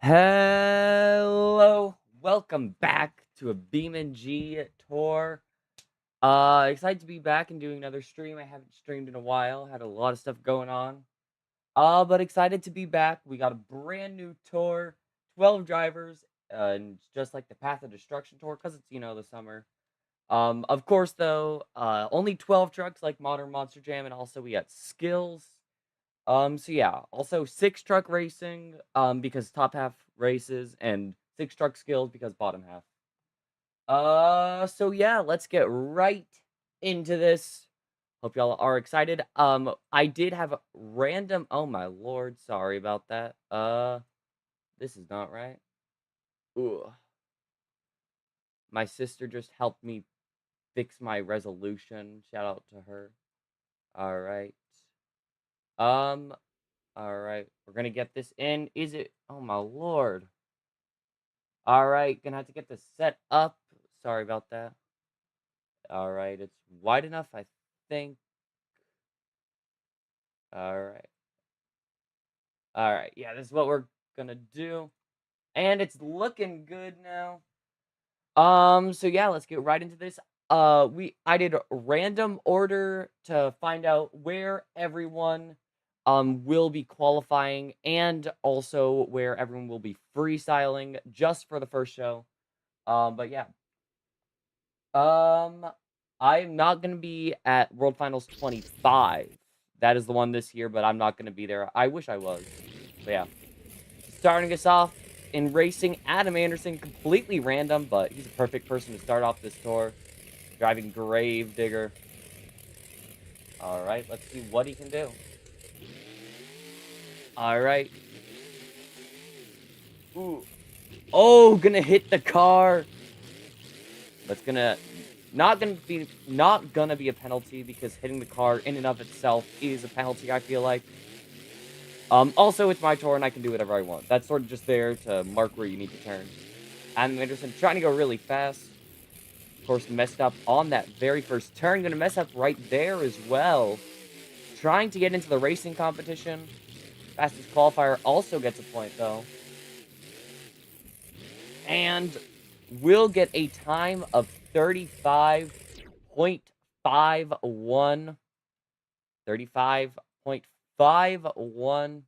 Hello, welcome back to a BeamNG tour. Excited to be back and doing another stream. I haven't streamed in a while. Had a lot of stuff going on. But excited to be back. We got a brand new tour, 12 drivers, and just like the Path of Destruction tour, because it's the summer. Of course though, only 12 trucks like Modern Monster Jam, and also we got skills. So yeah, also 6 truck racing, because top half races, and 6 truck skills because bottom half. So yeah, let's get right into this. Hope y'all are excited. I did have a random, oh my lord, sorry about that. This is not right. Ooh. My sister just helped me fix my resolution. Shout out to her. Alright. Um, alright. We're gonna get this in. Is it, oh my lord. Alright, gonna have to get this set up. Sorry about that. Alright, it's wide enough, I think. Alright. Alright, yeah, this is what we're gonna do. And it's looking good now. So yeah, let's get right into this. I did a random order to find out where everyone will be qualifying, and also where everyone will be freestyling just for the first show. But yeah. Um, I'm not gonna be at World Finals 25. That is the one this year, but I'm not gonna be there. I wish I was. But yeah. Starting us off in racing, Adam Anderson, completely random, but he's a perfect person to start off this tour. Driving Grave Digger. Alright, let's see what he can do. Alright. Ooh. Oh, gonna hit the car. That's not gonna be a penalty, because hitting the car in and of itself is a penalty, I feel like. Also, it's my tour and I can do whatever I want. That's sort of just there to mark where you need to turn. Adam Anderson trying to go really fast. Of course, messed up on that very first turn. Gonna mess up right there as well. Trying to get into the racing competition. Fastest qualifier also gets a point, though. And will get a time of 35.51. 35.51.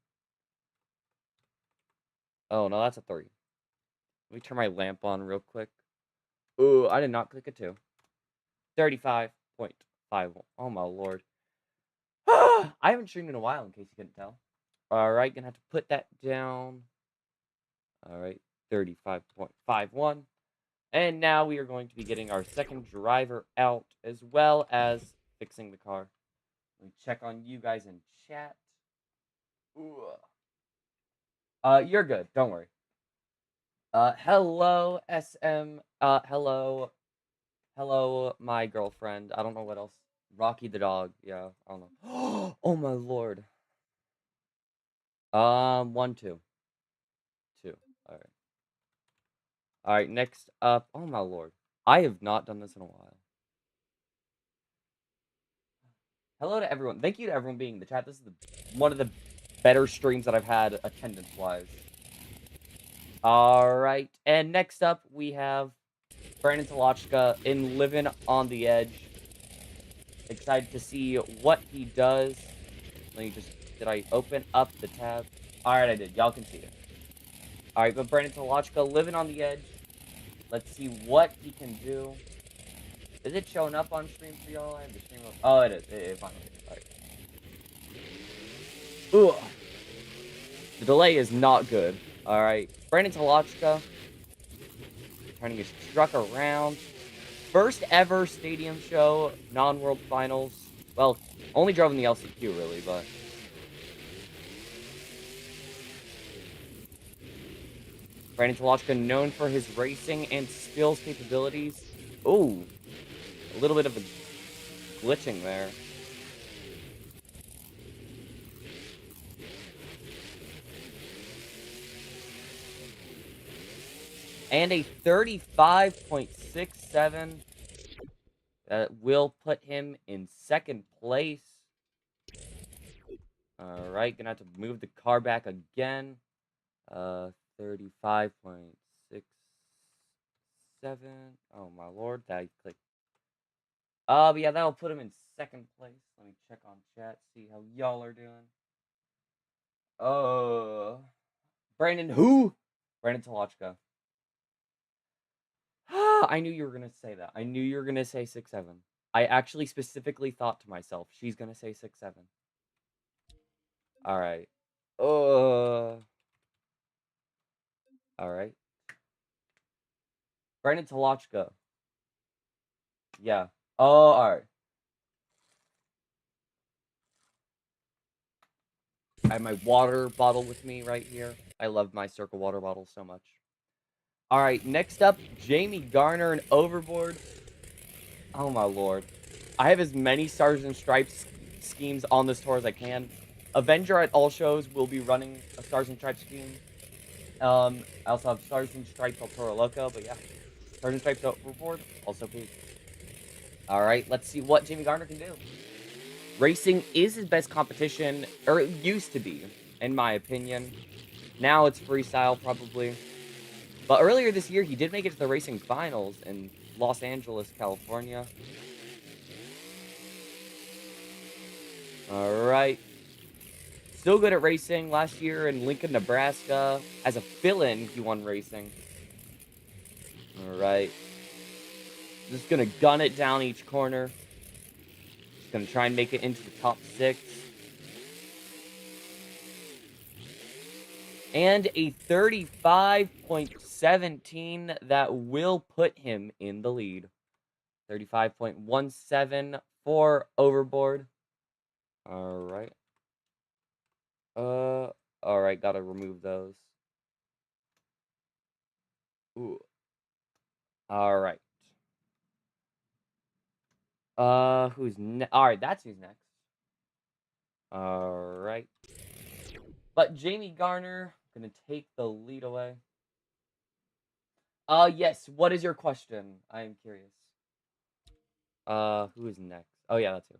Oh, no, that's a 3. Let me turn my lamp on real quick. Ooh, I did not click a 2. 35.5. Oh, my lord. I haven't streamed in a while, in case you couldn't tell. Alright, gonna have to put that down. Alright, 35.51. And now we are going to be getting our second driver out, as well as fixing the car. Let me check on you guys in chat. Ooh. You're good. Don't worry. Hello, SM. Hello. Hello, my girlfriend. I don't know what else. Rocky the dog. Yeah, I don't know. Oh my lord. 1, 2. 2. Alright. Alright, next up. Oh my lord. I have not done this in a while. Hello to everyone. Thank you to everyone being in the chat. This is one of the better streams that I've had attendance-wise. Alright, and next up we have Brandon Tolochka in Living on the Edge. Excited to see what he does. Let me just... Did I open up the tab? Alright, I did. Y'all can see it. Alright, but Brandon Tolochka, Living on the Edge. Let's see what he can do. Is it showing up on stream for y'all? I have the stream up. Oh, it is. It finally is. Alright. Ugh. The delay is not good. Alright. Brandon Tolochka. Turning his truck around. First ever stadium show, non-world finals. Well, only drove in the LCQ, really, but... Brandon Tolochka, known for his racing and skills capabilities. Ooh. A little bit of a glitching there. And a 35.67. That will put him in second place. Alright, gonna have to move the car back again. 35.67. Oh my lord, that clicked. But yeah, that'll put him in second place. Let me check on chat, see how y'all are doing. Brandon who? Brandon Tolochka. I knew you were gonna say that. I knew you were gonna say 6'7". I actually specifically thought to myself, she's gonna say 6'7". All right. All right. Brandon Tolochka. Yeah. Oh, all right. I have my water bottle with me right here. I love my Circle water bottle so much. All right, next up, Jamie Garner and Overboard. Oh my lord. I have as many Stars and Stripes schemes on this tour as I can. Avenger at all shows will be running a Stars and Stripes scheme. I also have Stars and Stripes El Toro Loco, but yeah. Stars and Stripes Overboard, also peak. All right, let's see what Jamie Garner can do. Racing is his best competition, or it used to be, in my opinion. Now it's freestyle, probably. But earlier this year, he did make it to the racing finals in Los Angeles, California. All right. Still good at racing. Last year in Lincoln, Nebraska, as a fill-in, he won racing. All right. Just going to gun it down each corner. Just going to try and make it into the top 6. And a 35.17 that will put him in the lead. 35.17 for Overboard. All right. All right, gotta remove those. Ooh. All right. Who's next? All right, that's who's next. All right. But Jamie Garner gonna take the lead away. Yes. What is your question? I am curious. Who is next? Oh yeah, that's who.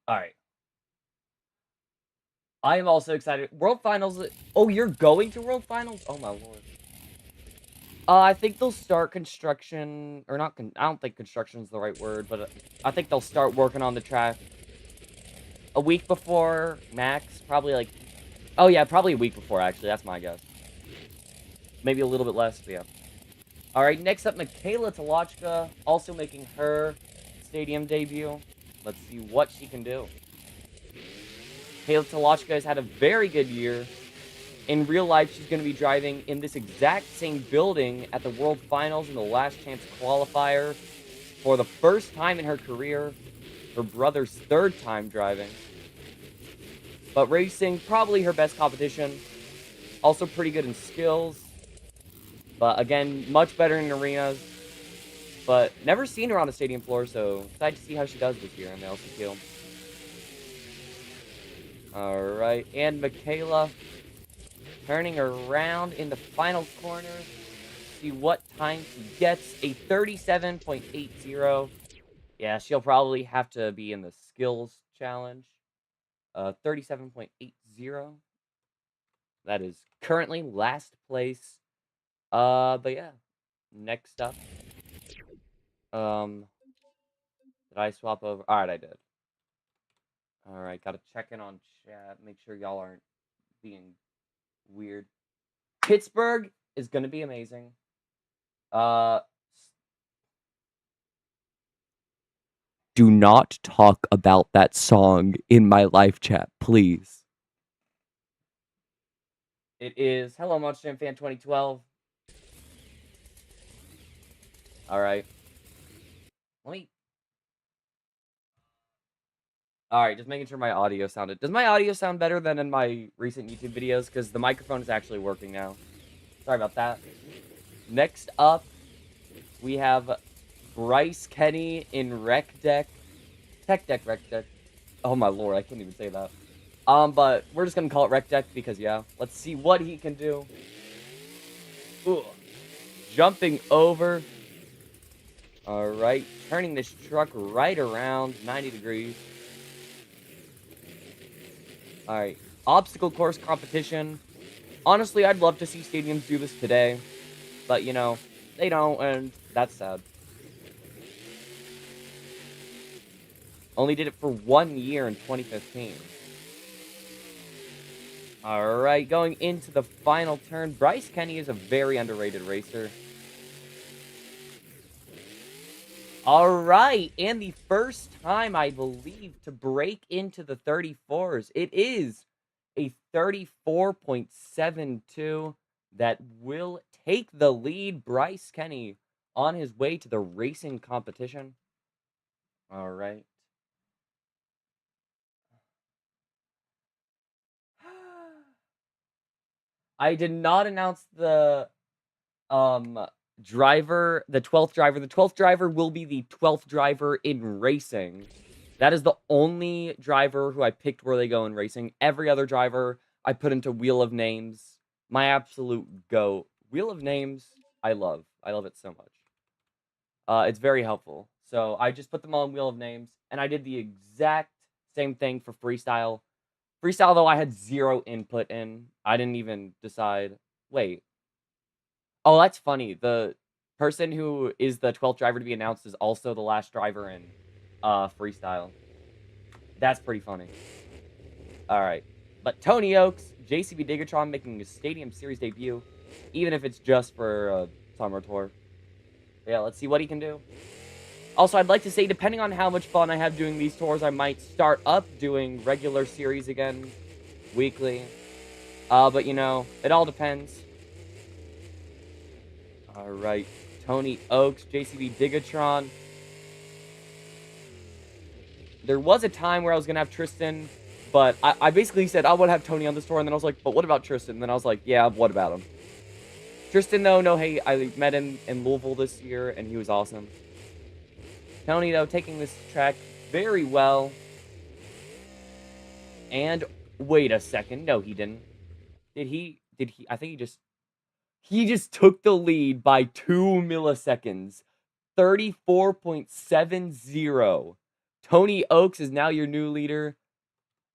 All right. I am also excited. World Finals. Oh, you're going to World Finals? Oh my lord. I think they'll start construction, or not. I don't think construction is the right word, but I think they'll start working on the track a week before max. Probably like, oh yeah, probably a week before. Actually, that's my guess. Maybe a little bit less, but yeah. All right, next up, Michaela Tolochka, also making her stadium debut. Let's see what she can do. Michaela Tolochka has had a very good year. In real life, she's going to be driving in this exact same building at the World Finals in the Last Chance qualifier for the first time in her career. Her brother's third time driving. But racing, probably her best competition. Also pretty good in skills. But again, much better in arenas. But never seen her on a stadium floor, so excited to see how she does this year in the LCQ. Alright, and Michaela turning around in the final corner. See what time she gets. A 37.80. Yeah, she'll probably have to be in the skills challenge. 37.80. That is currently last place. But yeah. Next up. Did I swap over? Alright, I did. Alright, gotta check in on chat. Make sure y'all aren't being weird. Pittsburgh is gonna be amazing. Do not talk about that song in my live chat, please. It is Hello Monster Jam Fan 2012. Alright. Alright, just making sure my audio sounded. Does my audio sound better than in my recent YouTube videos? Because the microphone is actually working now. Sorry about that. Next up, we have Bryce Kenny in Rec Deck. Tech Deck Rec Deck. Oh my lord, I can't even say that. But we're just gonna call it Rec Deck because, yeah. Let's see what he can do. Ooh. Jumping over. Alright, turning this truck right around 90 degrees. Alright, obstacle course competition. Honestly, I'd love to see stadiums do this today, but, you know, they don't, and that's sad. Only did it for 1 year in 2015. Alright, going into the final turn, Bryce Kenny is a very underrated racer. Alright, and the first time, I believe, to break into the 34s. It is a 34.72 that will take the lead. Bryce Kenny on his way to the racing competition. Alright. I did not announce the driver, the 12th driver. The 12th driver will be the 12th driver in racing. That is the only driver who I picked where they go in racing. Every other driver I put into Wheel of Names. My absolute go. Wheel of Names, I love. I love it so much. It's very helpful. So I just put them on Wheel of Names, and I did the exact same thing for freestyle. Freestyle, though, I had 0 input in. I didn't even decide. Wait. Oh, that's funny. The person who is the 12th driver to be announced is also the last driver in freestyle. That's pretty funny. All right. But Tony Oaks, JCB Digatron making his Stadium Series debut, even if it's just for Summer Tour. Yeah, let's see what he can do. Also, I'd like to say, depending on how much fun I have doing these tours, I might start up doing regular series again, weekly. But, you know, it all depends. All right. Tony Oaks, JCB Digatron. There was a time where I was going to have Tristan, but I basically said I would have Tony on this tour, and then I was like, but what about Tristan? And then I was like, yeah, what about him? Tristan, though, no, hey, I met him in Louisville this year, and he was awesome. Tony, though, taking this track very well. And wait a second. No, he didn't. Did he? I think he just took the lead by 2 milliseconds. 34.70. Tony Oaks is now your new leader.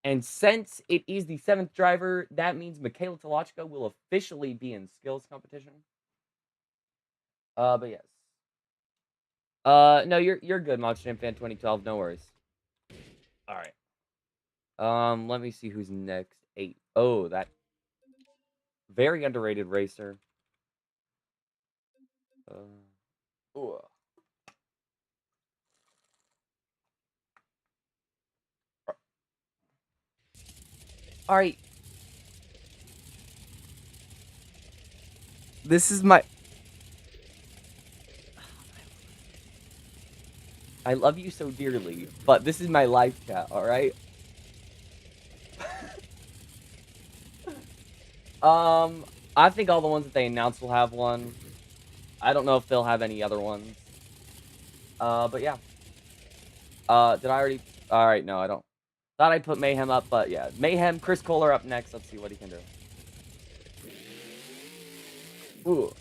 And since it is the 7th driver, that means Michaela Tolochko will officially be in skills competition. But yes. No, you're good, Monster Jam Fan 2012. No worries. All right. Let me see who's next. 8. Oh, that very underrated racer. Ooh. All right. This is my. I love you so dearly, but this is my life chat, all right? I think all the ones that they announced will have one. I don't know if they'll have any other ones. But yeah. Did I already? All right, no, I don't. Thought I'd put Mayhem up, but yeah, Mayhem, Chris Kohler up next. Let's see what he can do. Ooh,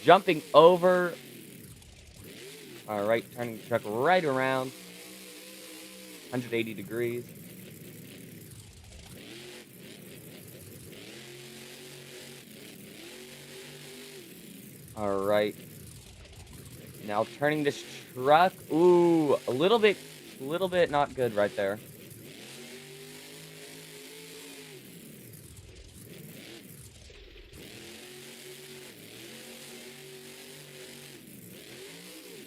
jumping over. All right, turning the truck right around. 180 degrees. All right. Now turning this truck. Ooh, a little bit not good right there.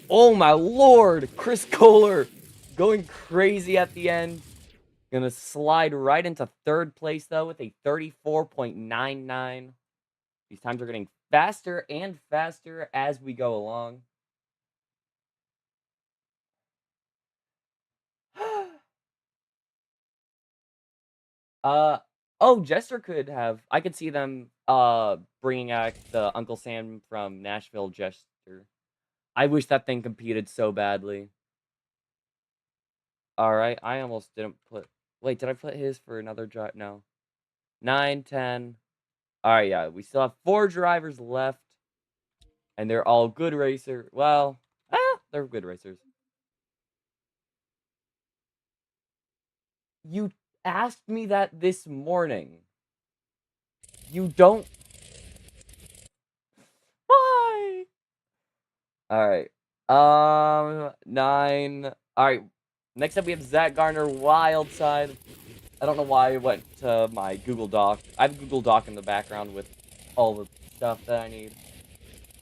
Oh my lord! Chris Kohler going crazy at the end. Gonna slide right into 3rd place, though, with a 34.99. These times are getting faster and faster as we go along. Oh, Jester could have. I could see them, bringing out the Uncle Sam from Nashville Jester. I wish that thing competed so badly. Alright, I almost didn't put... Wait, did I put his for another drive? No. 9, 10. Alright, yeah, we still have 4 drivers left. And they're all good racers. Well, they're good racers. asked me that this morning. You don't... Why? Alright. 9. Alright. Next up, we have Zach Garner, Wild Side. I don't know why I went to my Google Doc. I have a Google Doc in the background with all the stuff that I need.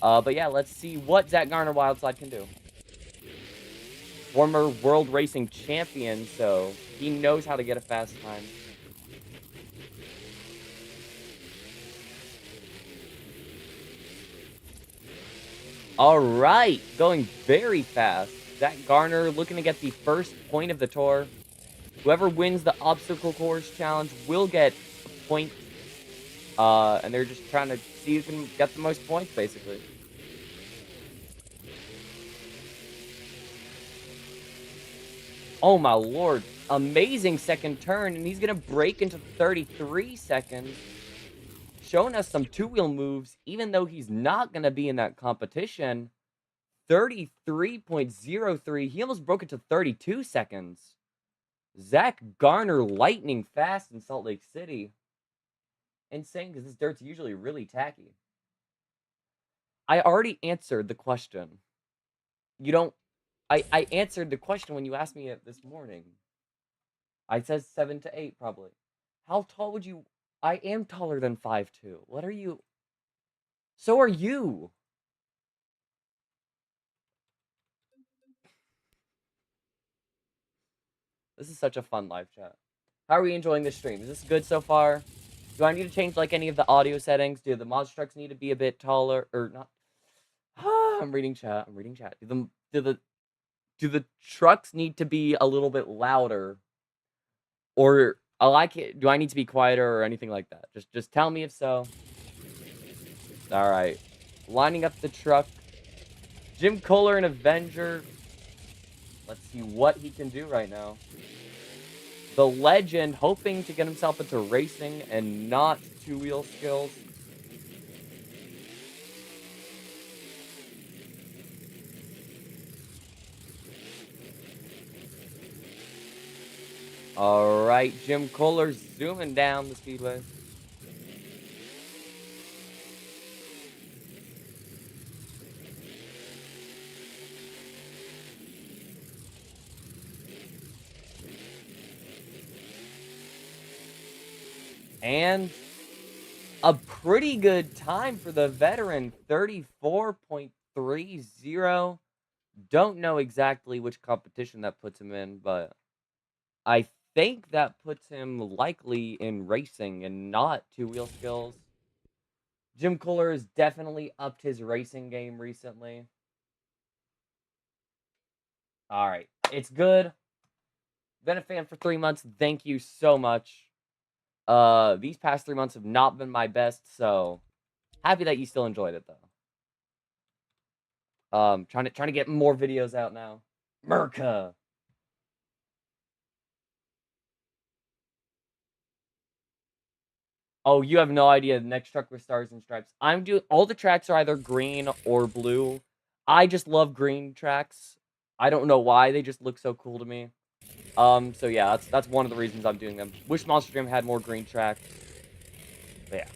But yeah, let's see what Zach Garner Wildside can do. Former world racing champion, so he knows how to get a fast time. All right, going very fast. Zach Garner looking to get the first point of the tour. Whoever wins the obstacle course challenge will get a point. And they're just trying to see who can get the most points, basically. Oh my lord. Amazing second turn, and he's going to break into 33 seconds. Showing us some two-wheel moves, even though he's not going to be in that competition. 33.03. He almost broke it to 32 seconds. Zach Garner lightning fast in Salt Lake City. Insane, because this dirt's usually really tacky. I already answered the question. You don't... I answered the question when you asked me it this morning. I said 7 to 8, probably. How tall would you... I am taller than 5'2". What are you... So are you. This is such a fun live chat. How are we enjoying this stream? Is this good so far? Do I need to change, like, any of the audio settings? Do the monster trucks need to be a bit taller? Or not? I'm reading chat. I'm reading chat. Do the trucks need to be a little bit louder? Or do I need to be quieter or anything like that? Just tell me if so. All right. Lining up the truck. Jim Kohler, an Avenger. Let's see what he can do right now. The legend hoping to get himself into racing and not two-wheel skills. All right, Jim Kohler zooming down the speedway. And a pretty good time for the veteran, 34.30. Don't know exactly which competition that puts him in, but I think that puts him likely in racing and not two-wheel skills. Jim Kohler has definitely upped his racing game recently. All right, it's good. Been a fan for 3 months. Thank you so much. These past 3 months have not been my best, so happy that you still enjoyed it though. Trying to get more videos out now. Merca. Oh, you have no idea. The next truck with stars and stripes. I'm doing all the tracks are either green or blue. I just love green tracks. I don't know why, they just look so cool to me. So yeah, that's one of the reasons I'm doing them. Wish Monster Jam had more green tracks. But yeah.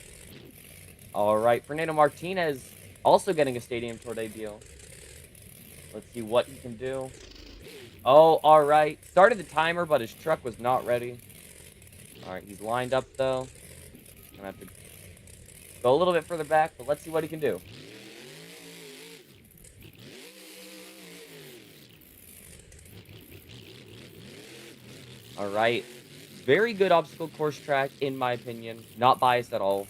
Alright, Fernando Martinez also getting a Stadium Tour debut. Let's see what he can do. Oh, alright. Started the timer, but his truck was not ready. Alright, he's lined up though. Gonna have to go a little bit further back, but let's see what he can do. Alright. Very good obstacle course track, in my opinion. Not biased at all.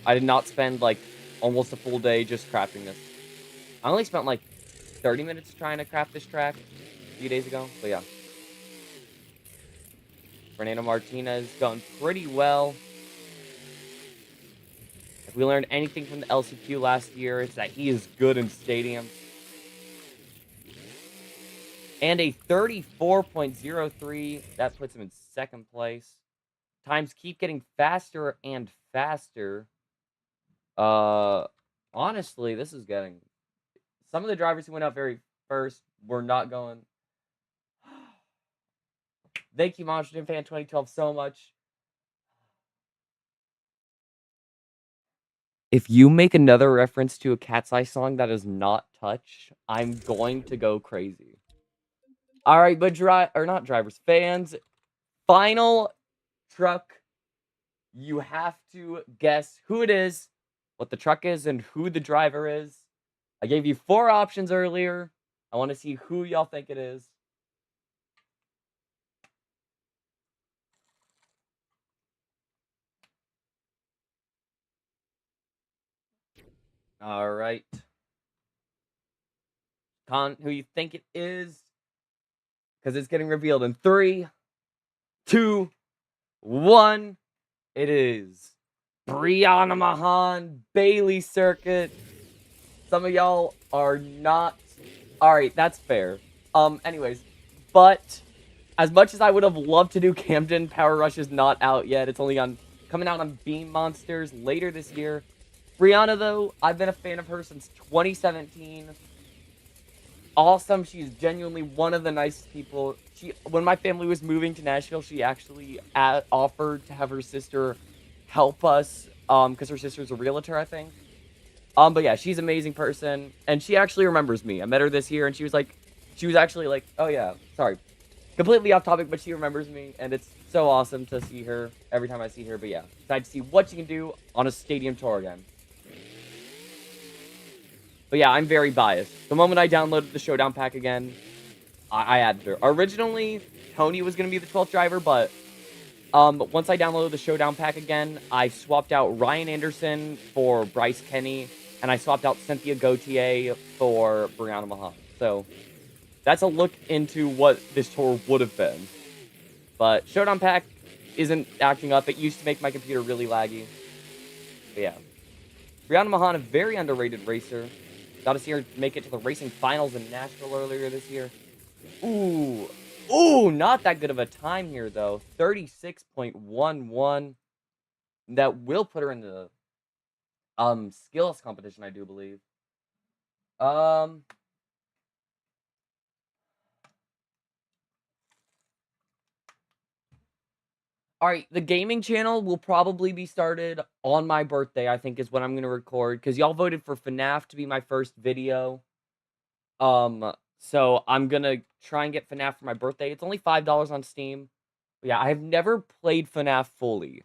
I did not spend, like, almost a full day just crafting this. I only spent, like, 30 minutes trying to craft this track a few days ago, but yeah. Fernando Martinez going pretty well. If we learned anything from the LCQ last year, it's that he is good in stadiums. And a 34.03, that puts him in second place. Times keep getting faster and faster. Honestly, this is getting... Some of the drivers who went out very first were not going... Thank you, Monster Jam Fan 2012, so much. If you make another reference to a Cat's Eye song that is not Touch, I'm going to go crazy. All right, but not drivers, fans. Final truck. You have to guess who it is, what the truck is, and who the driver is. I gave you 4 options earlier. I want to see who y'all think it is. All right. Who you think it is? Because it's getting revealed in 3, 2, 1. It is Brianna Mahan, Bailey Circuit. Some of y'all are not. All right, that's fair. Anyways, but as much as I would have loved to do Camden, Power Rush is not out yet. It's only coming out on Beam Monsters later this year. Brianna, though, I've been a fan of her since 2017. Awesome. She's genuinely one of the nicest people. When my family was moving to Nashville, she actually offered to have her sister help us, because her sister's a realtor, I think. But yeah, she's an amazing person, and she actually remembers me. I met her this year, and she was actually like, oh yeah, sorry, completely off topic, but she remembers me, and it's so awesome to see her every time I see her. But yeah, excited to see what she can do on a stadium tour again. But yeah, I'm very biased. The moment I downloaded the Showdown pack again, I added her. Originally, Tony was going to be the 12th driver, but once I downloaded the Showdown pack again, I swapped out Ryan Anderson for Bryce Kenny, and I swapped out Cynthia Gauthier for Brianna Mahan. So that's a look into what this tour would have been. But Showdown pack isn't acting up. It used to make my computer really laggy. But yeah. Brianna Mahan, a very underrated racer. Got to see her make it to the racing finals in Nashville earlier this year. Ooh. Ooh, not that good of a time here, though. 36.11. That will put her in the skills competition, I do believe. All right, the gaming channel will probably be started on my birthday, I think is when I'm going to record, because y'all voted for FNAF to be my first video. So I'm going to try and get FNAF for my birthday. It's only $5 on Steam. But yeah, I have never played FNAF fully.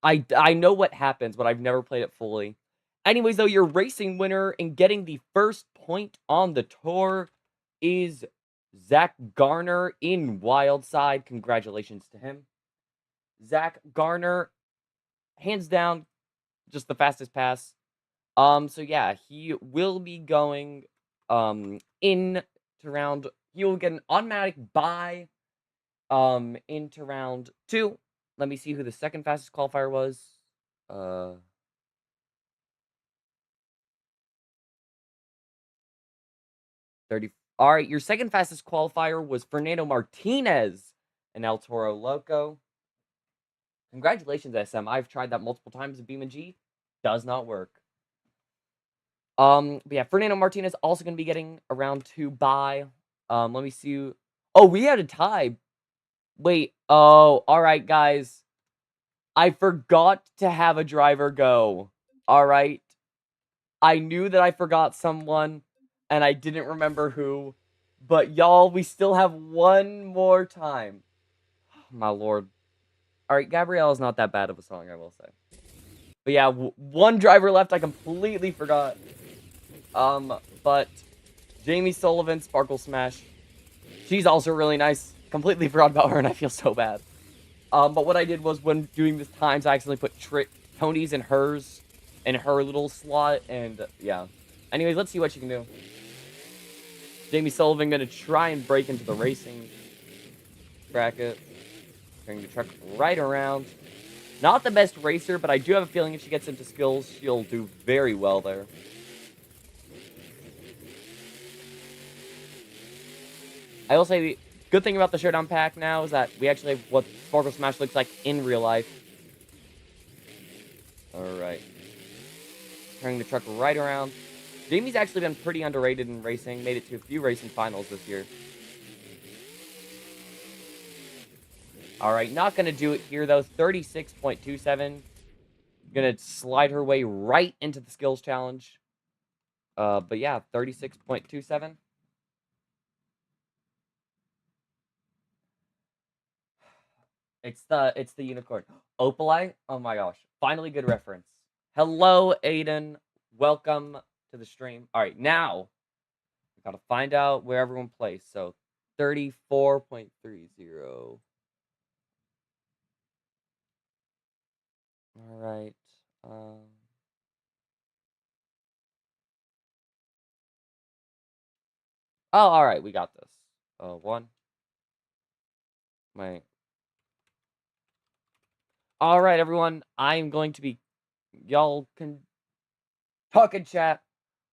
I know what happens, but I've never played it fully. Anyways, though, your racing winner and getting the first point on the tour is Zach Garner in Wildside. Congratulations to him. Zach Garner, hands down, just the fastest pass. So yeah, he will be going into round. He will get an automatic bye into round 2. Let me see who the second fastest qualifier was. 30. All right, your second fastest qualifier was Fernando Martinez in El Toro Loco. Congratulations, SM. I've tried that multiple times in Beam and G. Does not work. But yeah, Fernando Martinez also going to be getting a round 2 bye. Let me see. Oh, we had a tie. Wait. Oh, all right, guys. I forgot to have a driver go. All right. I knew that I forgot someone, and I didn't remember who. But y'all, we still have one more time. My lord. All right, Gabrielle is not that bad of a song, I will say. But yeah, one driver left. I completely forgot. But Jamie Sullivan, Sparkle Smash. She's also really nice. Completely forgot about her, and I feel so bad. But what I did was, when doing the times, I accidentally put Tony's and hers in her little slot, and yeah. Anyways, let's see what she can do. Jamie Sullivan gonna try and break into the racing bracket. Turning the truck right around. Not the best racer, but I do have a feeling if she gets into skills, she'll do very well there. I will say the good thing about the Showdown pack now is that we actually have what Sparkle Smash looks like in real life. Alright. Turning the truck right around. Jamie's actually been pretty underrated in racing. Made it to a few racing finals this year. Alright, not gonna do it here, though. 36.27. Gonna slide her way right into the skills challenge. But yeah, 36.27. It's the unicorn. Opalite? Oh my gosh. Finally good reference. Hello, Aiden. Welcome to the stream. Alright, now we gotta find out where everyone plays. So 34.30. Alright. Oh, alright, we got this. One. Wait. Alright, everyone. I'm going to be... Y'all can talk in chat.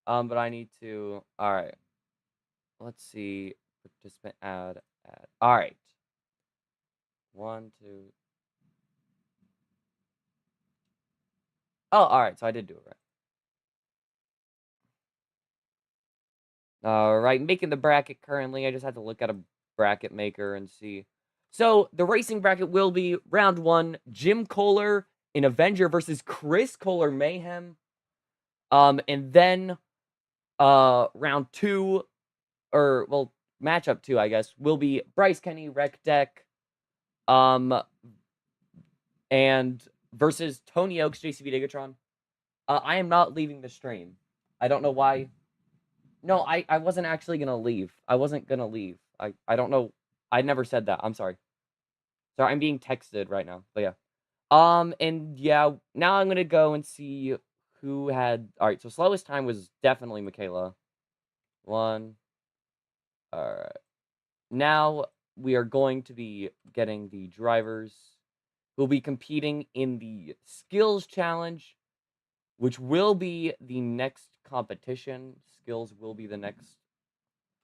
But I need to... Alright. Let's see. Participant add. Alright. 1, 2... Oh, alright, so I did do it right. Alright, making the bracket currently. I just had to look at a bracket maker and see. So, the racing bracket will be round 1, Jim Kohler in Avenger versus Chris Kohler Mayhem. And then, round 2, or, well, matchup 2, I guess, will be Bryce Kenny, Rec Deck, and versus Tony Oaks, JCB Digatron. I am not leaving the stream. I don't know why. No, I wasn't actually gonna leave. I wasn't gonna leave. I don't know. I never said that. I'm sorry. Sorry, I'm being texted right now. But yeah. And yeah, now I'm gonna go and see who had... Alright, so slowest time was definitely Michaela. 1. Alright. Now we are going to be getting the drivers who will be competing in the skills challenge, which will be the next competition. Skills will be the next.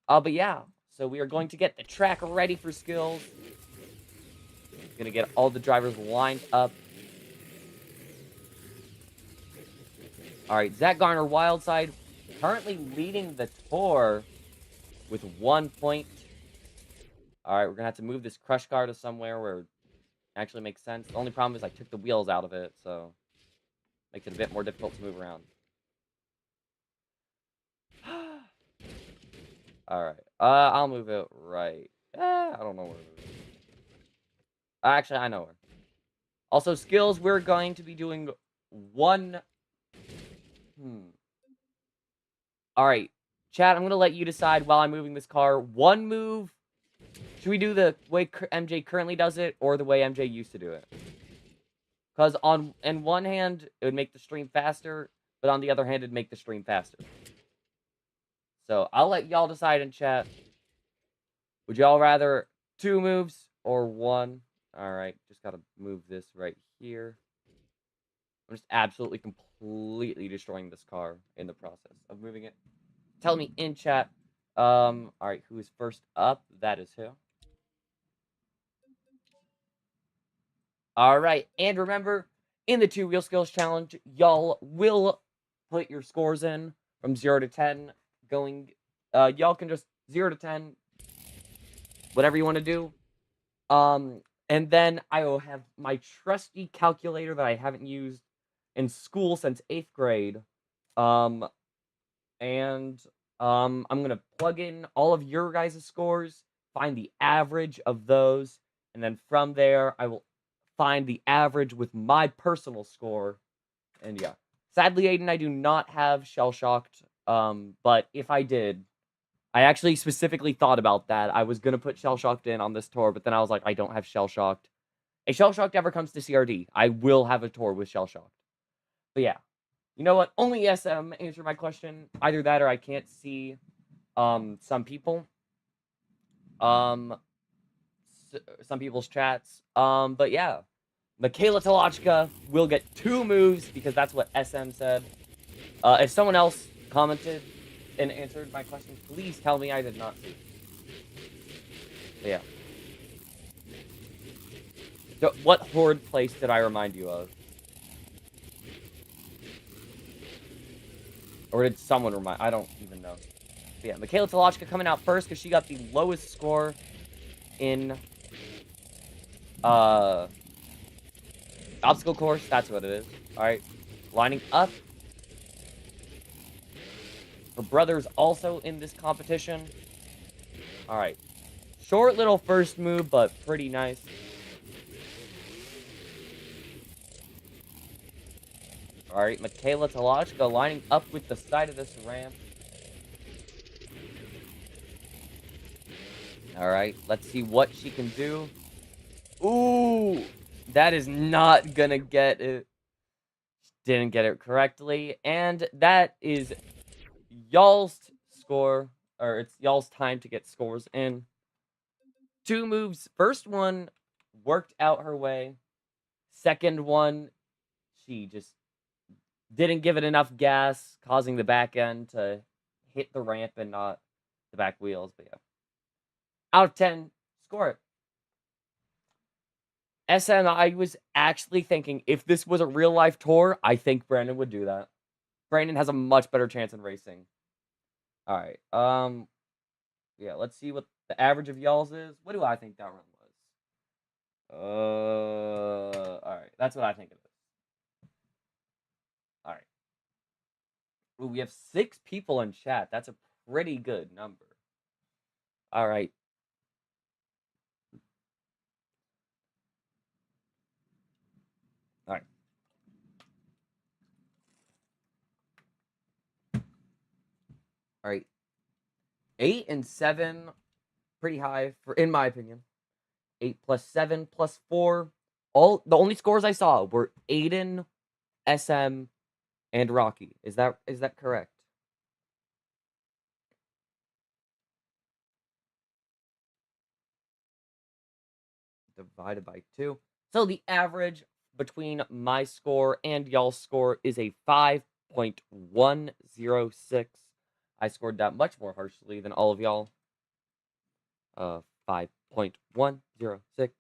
But yeah, so we are going to get the track ready for skills. Gonna get all the drivers lined up. Alright, Zach Garner Wildside currently leading the tour with 1 point. Alright, we're gonna have to move this crush car to somewhere where it actually makes sense. The only problem is I took the wheels out of it, so makes it a bit more difficult to move around. Alright, I'll move it right. I don't know where it is. Actually, I know where. Also, skills, we're going to be doing 1... Alright, chat, I'm going to let you decide while I'm moving this car. 1 move. Should we do the way MJ currently does it, or the way MJ used to do it? Because in one hand, it would make the stream faster, but on the other hand, it'd make the stream faster. So, I'll let y'all decide in chat. Would y'all rather 2 moves or 1? Alright, just gotta move this right here. I'm just absolutely, completely destroying this car in the process of moving it. Tell me in chat. Alright, who is first up? That is who. Alright, and remember, in the 2 wheel skills challenge, y'all will put your scores in from 0 to 10. Y'all can just 0 to 10, whatever you want to do. And then I will have my trusty calculator that I haven't used in school since 8th grade. I'm gonna plug in all of your guys' scores, find the average of those, and then from there, I will find the average with my personal score. And yeah. Sadly, Aiden, I do not have Shell Shocked. But if I did, I actually specifically thought about that. I was gonna put Shell Shocked in on this tour, but then I was like, I don't have Shell Shocked. If Shell Shocked ever comes to CRD, I will have a tour with Shell Shocked. But yeah. You know what? Only SM answered my question. Either that or I can't see some people. Some people's chats. But yeah. Michaela Tolochka will get 2 moves because that's what SM said. If someone else commented and answered my question, please tell me I did not see. But yeah. So what horde place did I remind you of? Or did someone remind? I don't even know. But yeah, Michaela Tolochka coming out first because she got the lowest score in Uh, obstacle course, that's what it is. Alright. Lining up. Her brother's also in this competition. Alright. Short little first move, but pretty nice. Alright, Michaela Talochka lining up with the side of this ramp. Alright, let's see what she can do. Ooh! That is not gonna get it. Didn't get it correctly. And that is y'all's score. Or it's y'all's time to get scores in. 2 moves. First one worked out her way. Second one, she just didn't give it enough gas, causing the back end to hit the ramp and not the back wheels. But yeah. Out of 10, score it. SM, I was actually thinking if this was a real life tour, I think Brandon would do that. Brandon has a much better chance in racing. All right. Yeah, let's see what the average of y'all's is. What do I think that run was? All right. That's what I think it is. All right. Ooh, we have 6 people in chat. That's a pretty good number. All right. All right. All right. 8 and 7, pretty high for, in my opinion. 8 plus 7 plus 4. All the only scores I saw were Aiden, SM, and Rocky. Is that correct? Divided by 2. So the average between my score and y'all's score is a 5.106. I scored that much more harshly than all of y'all. 5.106.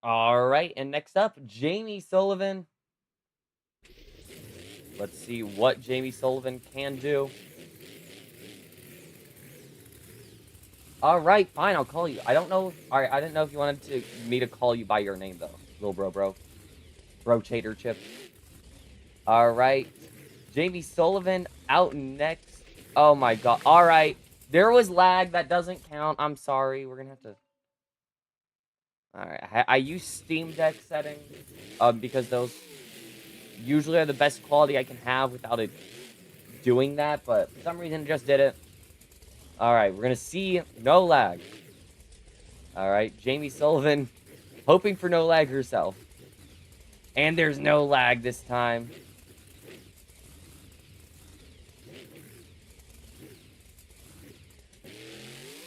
All right, and next up, Jamie Sullivan. Let's see what Jamie Sullivan can do. All right, fine, I'll call you. I don't know. All right, I didn't know if you wanted me to call you by your name though, little bro. Rotator chip. All right. Jamie Sullivan out next. Oh my god. All right. There was lag. That doesn't count. I'm sorry. We're going to have to... All right. I use Steam Deck settings because those usually are the best quality I can have without it doing that. But for some reason, it just did it. All right. We're going to see no lag. All right. Jamie Sullivan hoping for no lag herself. And there's no lag this time.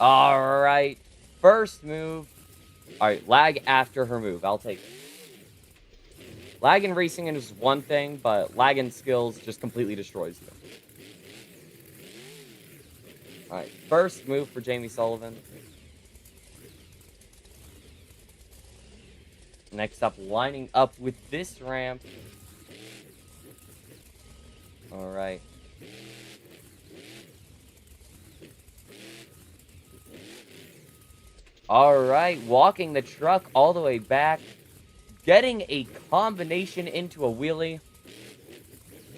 All right. First move. All right. Lag after her move. I'll take it. Lag in racing is one thing, but lag in skills just completely destroys you. All right. First move for Jamie Sullivan. Next up, lining up with this ramp. All right. All right. Walking the truck all the way back. Getting a combination into a wheelie.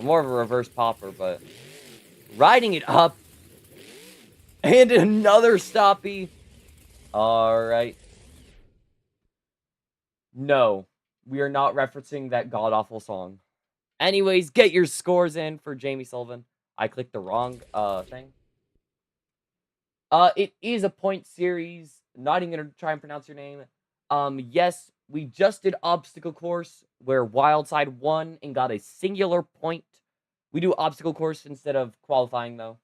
More of a reverse popper, but riding it up. And another stoppie. All right. No, we are not referencing that god-awful song. Anyways, get your scores in for Jamie Sullivan. I clicked the wrong thing. It is a point series. Not even gonna try and pronounce your name. Yes, we just did obstacle course where Wildside won and got a singular point. We do obstacle course instead of qualifying though.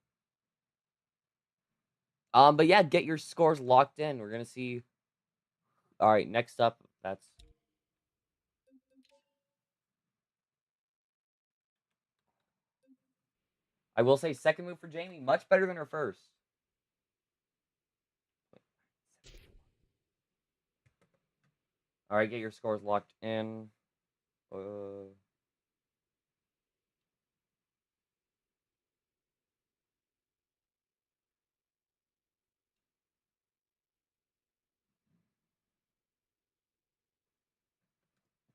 But yeah, get your scores locked in. We're gonna see. All right, next up, that's... I will say second move for Jamie, much better than her first. All right, get your scores locked in.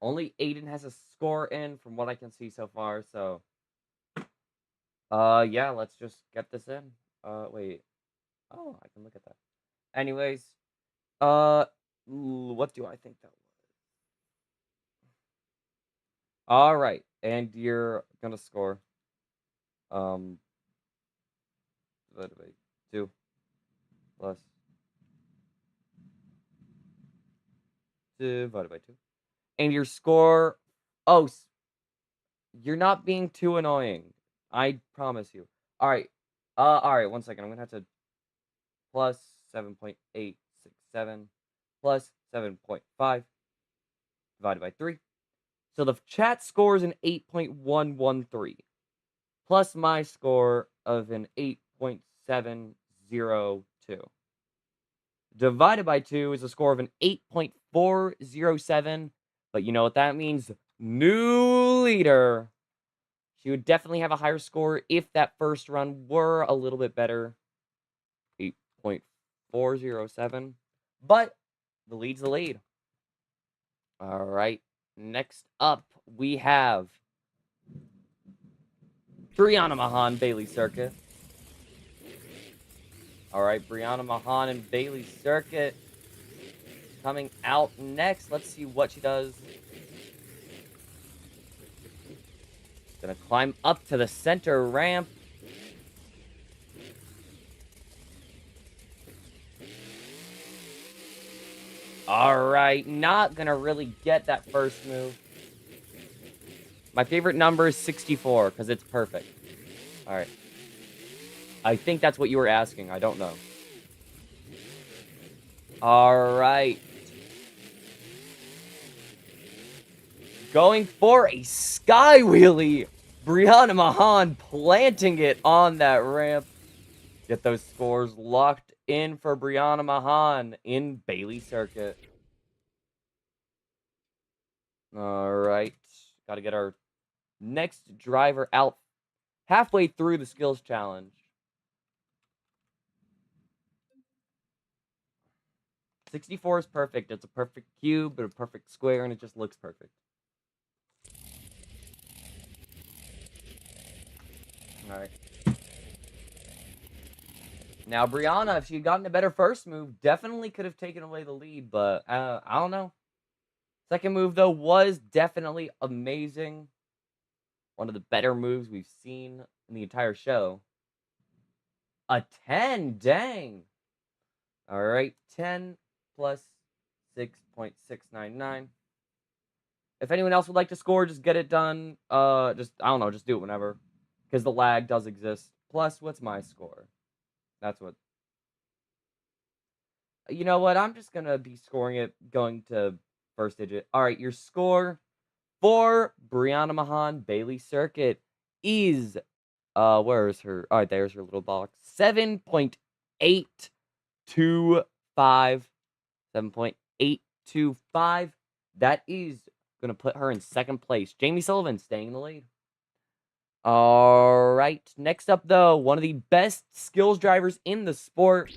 Only Aiden has a score in from what I can see so far, so yeah, let's just get this in. Wait. Oh, I can look at that. Anyways, what do I think that was? All right, and you're gonna score divided by 2 plus divided by 2. And your score, oh, you're not being too annoying. I promise you. All right, 1 second. I'm gonna have to plus 7.867 plus 7.5 divided by 3. So the chat score is an 8.113 plus my score of an 8.702. Divided by 2 is a score of an 8.407. But you know what that means? New leader. She would definitely have a higher score if that first run were a little bit better. 8.407. But the lead's the lead. All right. Next up, we have Brianna Mahan, Bailey Circuit. All right, Brianna Mahan and Bailey Circuit coming out next. Let's see what she does. Gonna climb up to the center ramp. All right, not gonna really get that first move. My favorite number is 64 because it's perfect. All right. I think that's what you were asking. I don't know. All right. Going for a sky wheelie. Brianna Mahan planting it on that ramp. Get those scores locked in for Brianna Mahan in Bailey Circuit. All right. Got to get our next driver out halfway through the skills challenge. 64 is perfect. It's a perfect cube, but a perfect square, and it just looks perfect. All right. Now, Brianna, if she had gotten a better first move, definitely could have taken away the lead, but I don't know. Second move, though, was definitely amazing. One of the better moves we've seen in the entire show. A 10, dang. All right, 10 plus 6.699. If anyone else would like to score, just get it done. I don't know, just do it whenever. Because the lag does exist. Plus, what's my score? That's what. You know what? I'm just going to be scoring it going to first digit. All right, your score for Brianna Mahan Bailey Circuit is, where is her? All right, there's her little box. 7.825. 7.825. That is going to put her in second place. Jamie Sullivan staying in the lead. All right. Next up, though, one of the best skills drivers in the sport,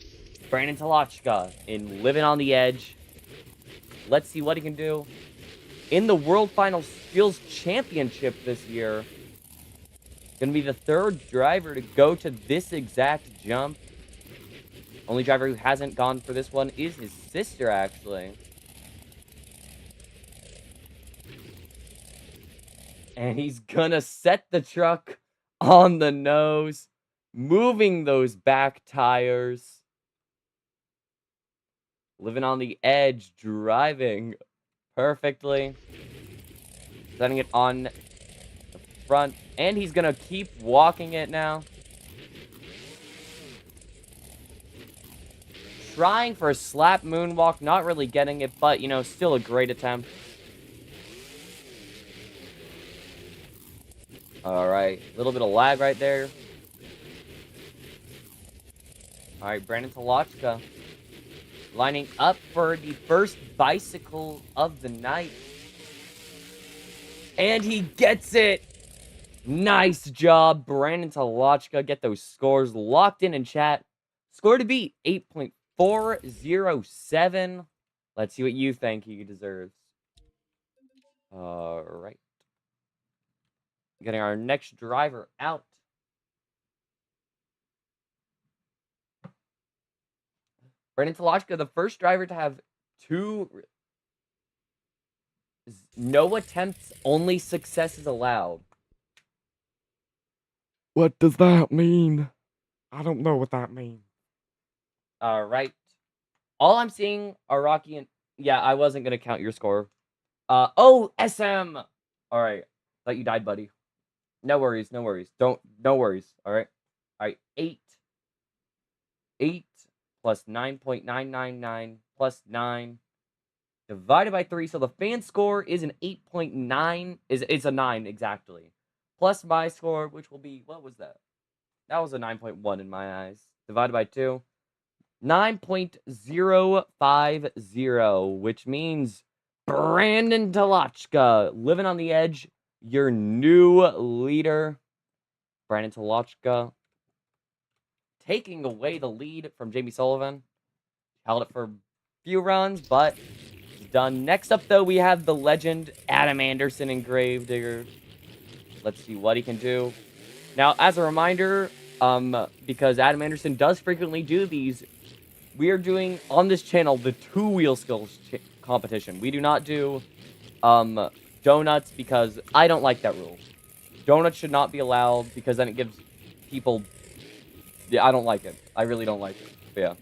Brandon Talochka in Living on the Edge. Let's see what he can do. In the World Final Skills Championship this year, going to be the third driver to go to this exact jump. Only driver who hasn't gone for this one is his sister, actually. And he's gonna set the truck on the nose, moving those back tires. Living on the edge, driving perfectly. Setting it on the front. And he's gonna keep walking it now. Trying for a slap moonwalk, not really getting it, but, you know, still a great attempt. Alright, a little bit of lag right there. Alright, Brandon Talochka lining up for the first bicycle of the night. And he gets it! Nice job, Brandon Talochka. Get those scores locked in chat. Score to beat, 8.407. Let's see what you think he deserves. All right. Getting our next driver out. Brandon Tolochka, the first driver to have no attempts, only successes allowed. What does that mean? I don't know what that means. All right. All I'm seeing are Rocky and... Yeah, I wasn't going to count your score. Oh, SM! All right. Thought you died, buddy. No worries, no worries. No worries, all right? All right, 8. 8 plus 9.999 plus 9 divided by 3. So the fan score is an 8.9. It's a 9, exactly. Plus my score, which will be... What was that? That was a 9.1 in my eyes. Divided by 2. 9.050, which means Brandon Tolochka, living on the edge, your new leader. Brandon Tolochka taking away the lead from Jamie Sullivan. Held it for a few runs, but it's done. Next up, though, we have the legend Adam Anderson in Gravedigger. Let's see what he can do. Now, as a reminder, because Adam Anderson does frequently do these, we are doing on this channel the 2-wheel skills competition. We do not do donuts because I don't like that rule. Donuts should not be allowed because then it gives people... Yeah, I don't like it. I really don't like it. But yeah.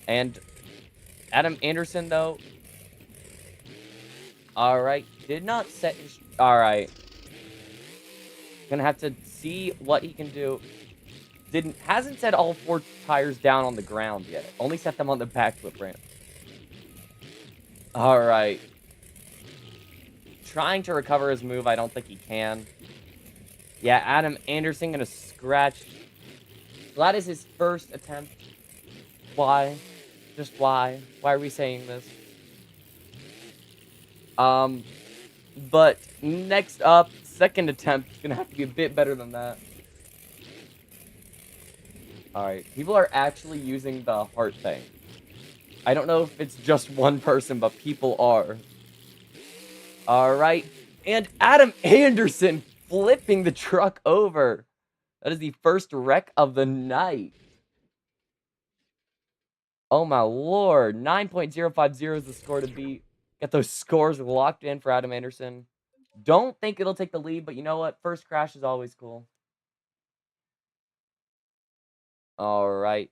And Adam Anderson, though... Alright. Did not set his... Alright. Gonna have to see what he can do. Hasn't set all 4 tires down on the ground yet. Only set them on the backflip ramp. Alright. Trying to recover his move. I don't think he can. Yeah, Adam Anderson gonna scratch. So that is his first attempt. Why? Just why? Why are we saying this? But next up, second attempt is gonna have to be a bit better than that. Alright, people are actually using the heart thing. I don't know if it's just one person, but people are. Alright, and Adam Anderson flipping the truck over. That is the first wreck of the night. Oh my lord, 9.050 is the score to beat. Get those scores locked in for Adam Anderson. Don't think it'll take the lead, but you know what? First crash is always cool. Alright.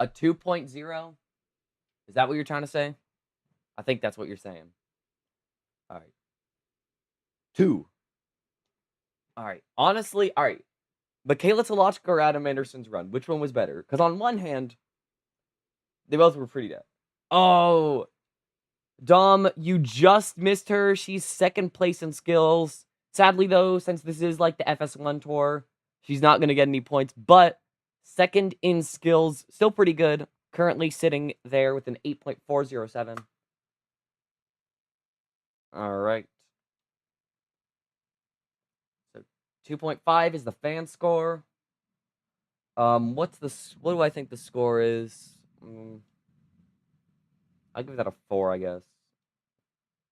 A 2.0? Is that what you're trying to say? I think that's what you're saying. Alright. 2. Alright. Honestly, alright. Michaela Tolochka or Adam Anderson's run? Which one was better? Because on one hand, they both were pretty dead. Oh! Dom, you just missed her. She's second place in skills. Sadly, though, since this is like the FS1 tour, she's not going to get any points. But second in skills, still pretty good. Currently sitting there with an 8.407. All right. So 2.5 is the fan score. What do I think the score is? I'll give that a 4, I guess.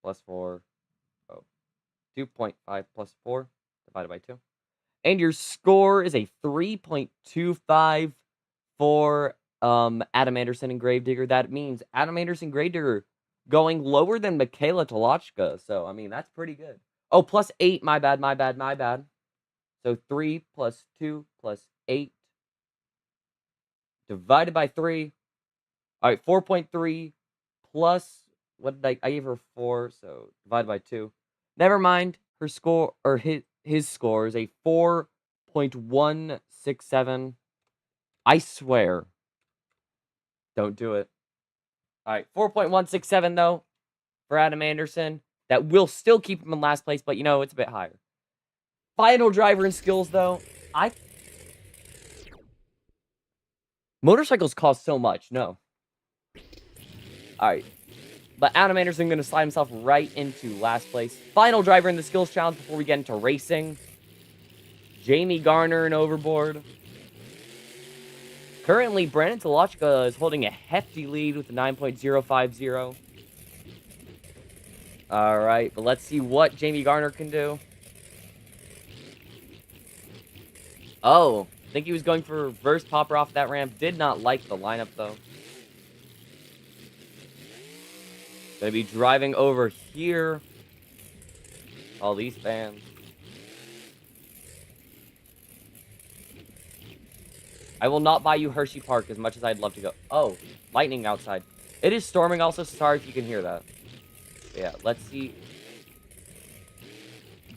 Plus 4. Oh. 2.5 plus 4 divided by 2. And your score is a 3.25 for Adam Anderson and Gravedigger. That means Adam Anderson Gravedigger going lower than Michaela Tolochka. So, I mean, that's pretty good. Oh, plus 8. My bad. So 3 plus 2 plus 8 divided by 3. All right, 4.3 plus... What did I gave her 4, so divided by 2. Never mind. Her score, or his score is a 4.167. I swear. Don't do it. All right, 4.167, though, for Adam Anderson. That will still keep him in last place, but, you know, it's a bit higher. Final driver and skills, though. Motorcycles cost so much. No. All right. But Adam Anderson going to slide himself right into last place. Final driver in the skills challenge before we get into racing. Jamie Garner and Overboard. Currently, Brandon Tolochka is holding a hefty lead with a 9.050. All right, but let's see what Jamie Garner can do. Oh, I think he was going for reverse popper off that ramp. Did not like the lineup, though. Gonna be driving over here. All these fans. I will not buy you Hershey Park as much as I'd love to go. Oh, lightning outside. It is storming also. Sorry if you can hear that. But yeah, let's see.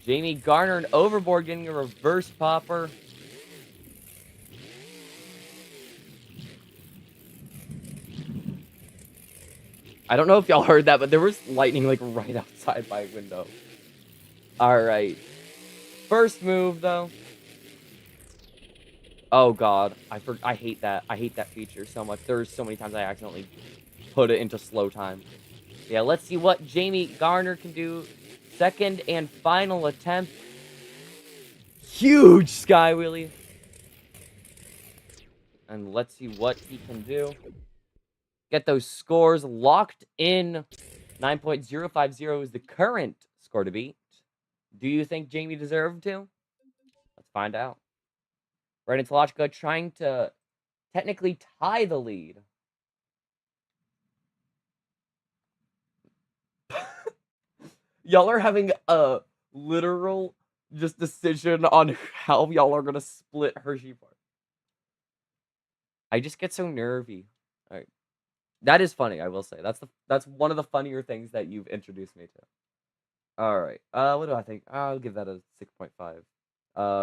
Jamie Garner and Overboard getting a reverse popper. I don't know if y'all heard that, but there was lightning like right outside my window. All right. First move though. Oh god, I hate that. I hate that feature so much. There's so many times I accidentally put it into slow time. Yeah, let's see what Jamie Garner can do. Second and final attempt. Huge sky wheelie. And let's see what he can do. Get those scores locked in. 9.050 is the current score to beat. Do you think Jamie deserved to? Let's find out. Brandon Tolochka trying to technically tie the lead. Y'all are having a literal just decision on how y'all are gonna split Hershey Park. I just get so nervy. All right. That is funny, I will say. That's one of the funnier things that you've introduced me to. All right. What do I think? I'll give that a 6.5.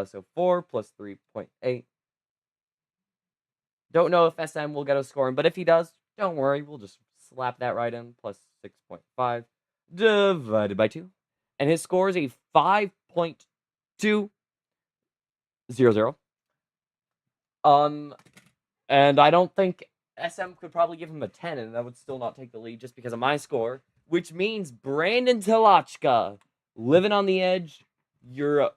So 4 plus 3.8. Don't know if SM will get a scoring, but if he does, don't worry. We'll just slap that right in. Plus 6.5 divided by 2. And his score is a 5.200. And I don't think SM could probably give him a 10, and that would still not take the lead just because of my score. Which means Brandon Tolochka, living on the edge, you're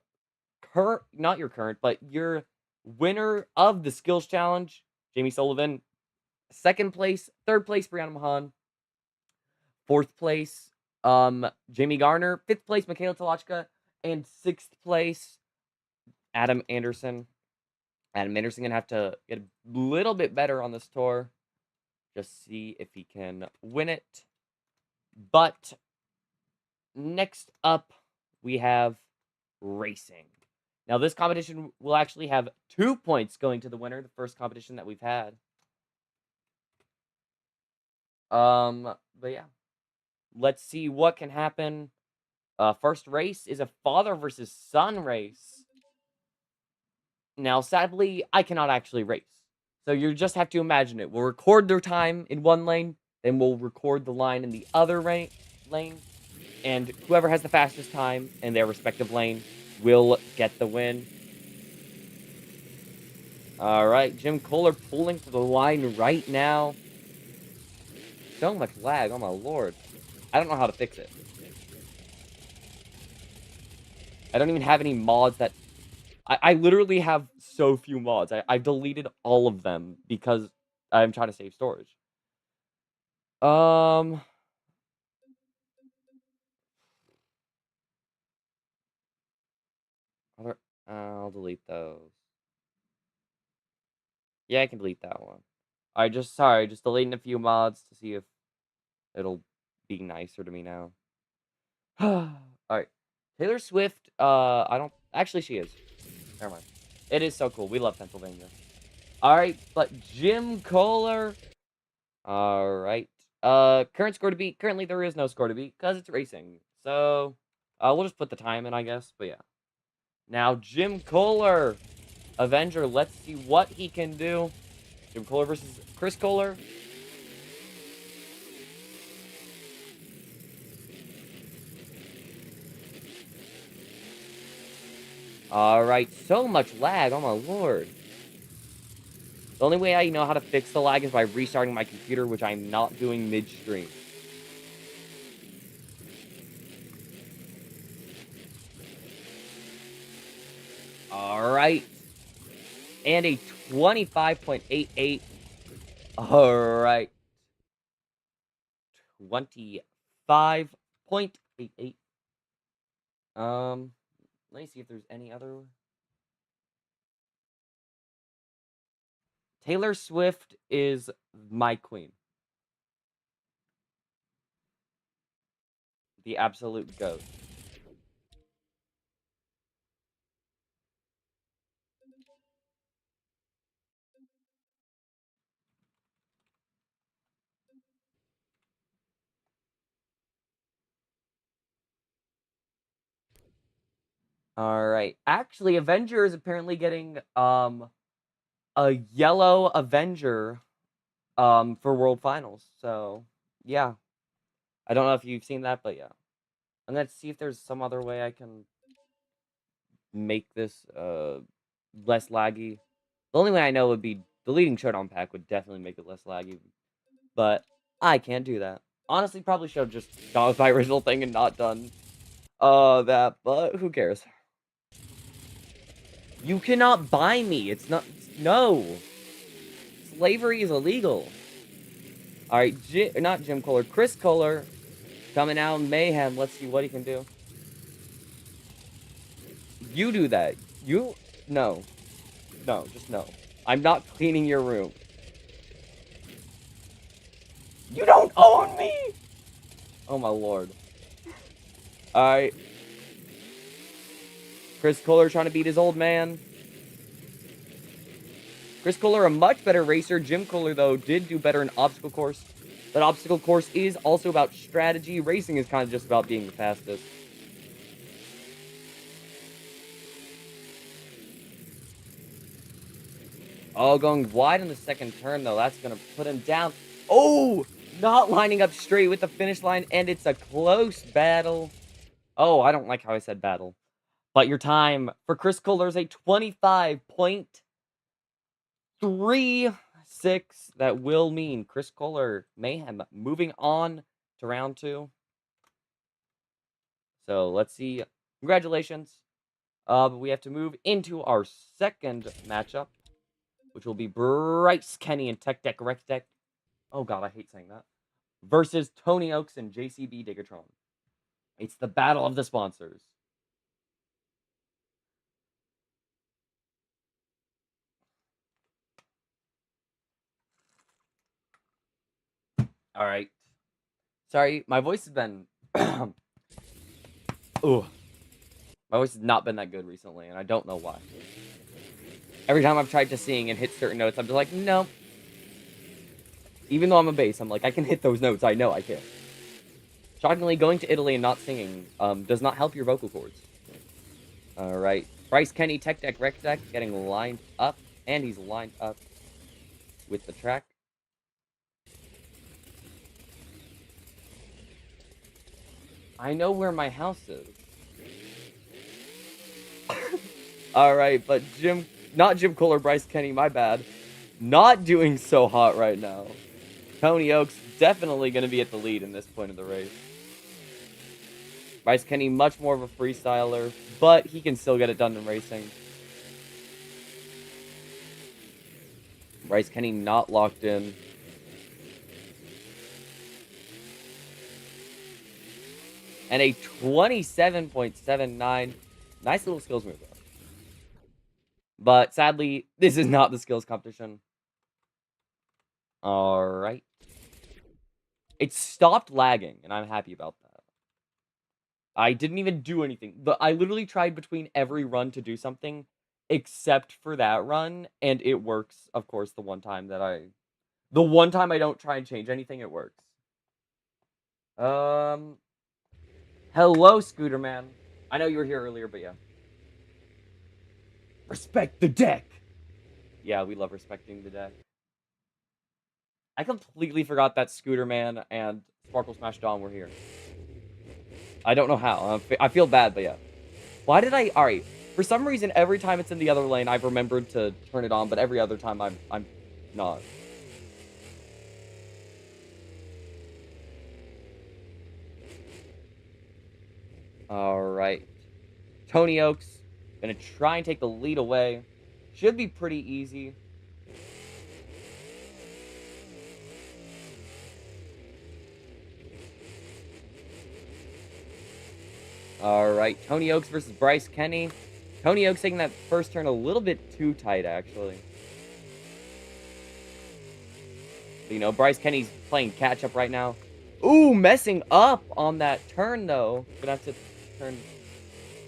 not your current, but your winner of the skills challenge, Jamie Sullivan. Second place, third place, Brianna Mahan. Fourth place, Jamie Garner. Fifth place, Michaela Tolochka. And sixth place, Adam Anderson. Adam Anderson gonna have to get a little bit better on this tour. Just see if he can win it. But next up, we have racing. Now, this competition will actually have 2 points going to the winner, the first competition that we've had. But yeah. Let's see what can happen. First race is a father versus son race. Now, sadly, I cannot actually race. So you just have to imagine it. We'll record their time in one lane, then we'll record the line in the other lane, and whoever has the fastest time in their respective lane will get the win. All right, Jim Kohler pulling for the line right now. So much lag, oh my lord. I don't know how to fix it. I don't even have any mods that... I literally have so few mods. I've deleted all of them because I'm trying to save storage. I'll delete those. Yeah, I can delete that one. Just deleting a few mods to see if it'll be nicer to me now. Alright. Taylor Swift, I don't... Actually, she is. Never mind. It is so cool. We love Pennsylvania. Alright, but Jim Kohler... Alright. Current score to beat. Currently, there is no score to beat because it's racing. So, we'll just put the time in, I guess. But yeah. Now, Jim Kohler. Avenger, let's see what he can do. Jim Kohler versus Chris Kohler. Alright, so much lag, oh my lord. The only way I know how to fix the lag is by restarting my computer, which I'm not doing mid-stream. Alright. right. And a 25.88. All right. 25.88. Let me see if there's any other. Taylor Swift is my queen. The absolute GOAT. All right. Actually, Avenger is apparently getting a yellow Avenger for World Finals. So, yeah. I don't know if you've seen that, but yeah. And let's see if there's some other way I can make this less laggy. The only way I know would be deleting Showdown Pack would definitely make it less laggy. But I can't do that. Honestly, probably should have just gone with my original thing and not done that, but who cares? You cannot buy me. It's not. No. Slavery is illegal. Alright, not Jim Kohler. Chris Kohler coming out in mayhem. Let's see what he can do. You do that. You. No. No, just no. I'm not cleaning your room. You don't own me! Oh my lord. Alright. Chris Kohler trying to beat his old man. Chris Kohler, a much better racer. Jim Kohler, though, did do better in obstacle course. But obstacle course is also about strategy. Racing is kind of just about being the fastest. Oh, going wide in the second turn, though. That's going to put him down. Oh! Not lining up straight with the finish line, and it's a close battle. Oh, I don't like how I said battle. But your time for Chris Kohler is a 25.36. That will mean Chris Kohler mayhem moving on to round 2. So let's see. Congratulations. But we have to move into our second matchup, which will be Bryce Kenny and Tech Deck Rec Deck. Oh god, I hate saying that. Versus Tony Oaks and JCB Digatron. It's the battle of the sponsors. All right. Sorry, my voice has been. Ooh. My voice has not been that good recently, and I don't know why. Every time I've tried to sing and hit certain notes, I'm just like, no. Even though I'm a bass, I'm like, I can hit those notes. I know I can. Shockingly, going to Italy and not singing does not help your vocal cords. All right. Bryce Kenny, Tech Deck, Rec Deck, getting lined up. And he's lined up with the track. I know where my house is. All right, but not Jim Kohler, Bryce Kenny, my bad. Not doing so hot right now. Tony Oaks definitely going to be at the lead in this point of the race. Bryce Kenny, much more of a freestyler, but he can still get it done in racing. Bryce Kenny not locked in. And a 27.79. Nice little skills move, though. But sadly, this is not the skills competition. All right. It stopped lagging, and I'm happy about that. I didn't even do anything. I literally tried between every run to do something, except for that run, and it works, of course, the one time I don't try and change anything, it works. Hello, Scooter Man. I know you were here earlier, but yeah. Respect the deck! Yeah, we love respecting the deck. I completely forgot that Scooter Man and Sparkle Smash Dawn were here. I don't know how. I feel bad, but yeah. Why did I... Alright. For some reason, every time it's in the other lane, I've remembered to turn it on, but every other time I'm not. Alright. Tony Oaks Gonna try and take the lead away. Should be pretty easy. All right, Tony Oaks versus Bryce Kenny. Tony Oaks taking that first turn a little bit too tight, actually. But, you know, Bryce Kenny's playing catch-up right now. Ooh, messing up on that turn, though. Gonna have to turn.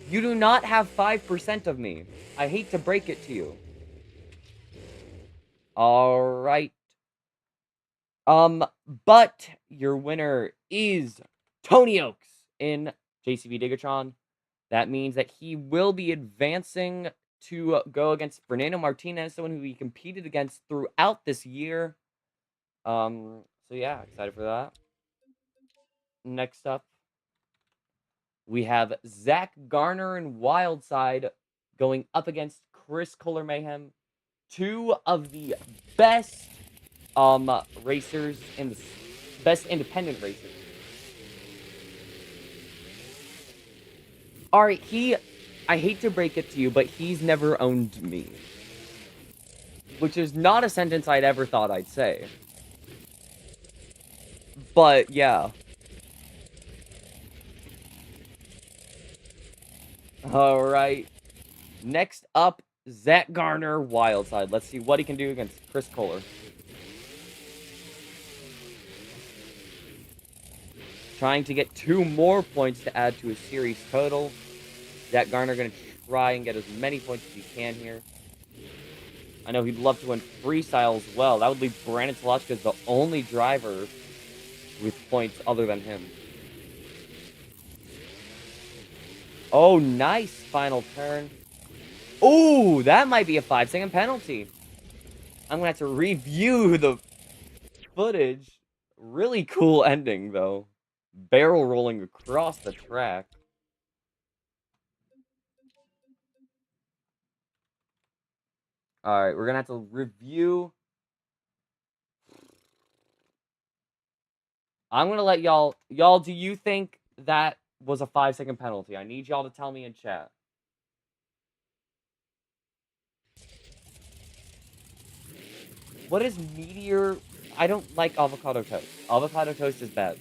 You do not have 5% of me. I hate to break it to you. All right. But your winner is Tony Oaks in JCB Digatron. That means that he will be advancing to go against Fernando Martinez, someone who he competed against throughout this year. So yeah, excited for that. Next up, we have Zach Garner and Wildside going up against Chris Kohler Mayhem, two of the best racers in the best independent racers. All right, I hate to break it to you, but he's never owned me, which is not a sentence I'd ever thought I'd say. But yeah. All right. Next up, Zach Garner, Wildside. Let's see what he can do against Chris Kohler. Trying to get 2 more points to add to his series total. Zach Garner going to try and get as many points as he can here. I know he'd love to win freestyle as well. That would leave Brandon Tolochka as the only driver with points other than him. Oh, nice final turn. Ooh, that might be a 5-second penalty. I'm going to have to review the footage. Really cool ending, though. Barrel rolling across the track. All right, we're going to have to review. I'm going to let y'all, do you think that was a 5-second penalty? I need y'all to tell me in chat. What is Meteor? I don't like avocado toast. Avocado toast is bad.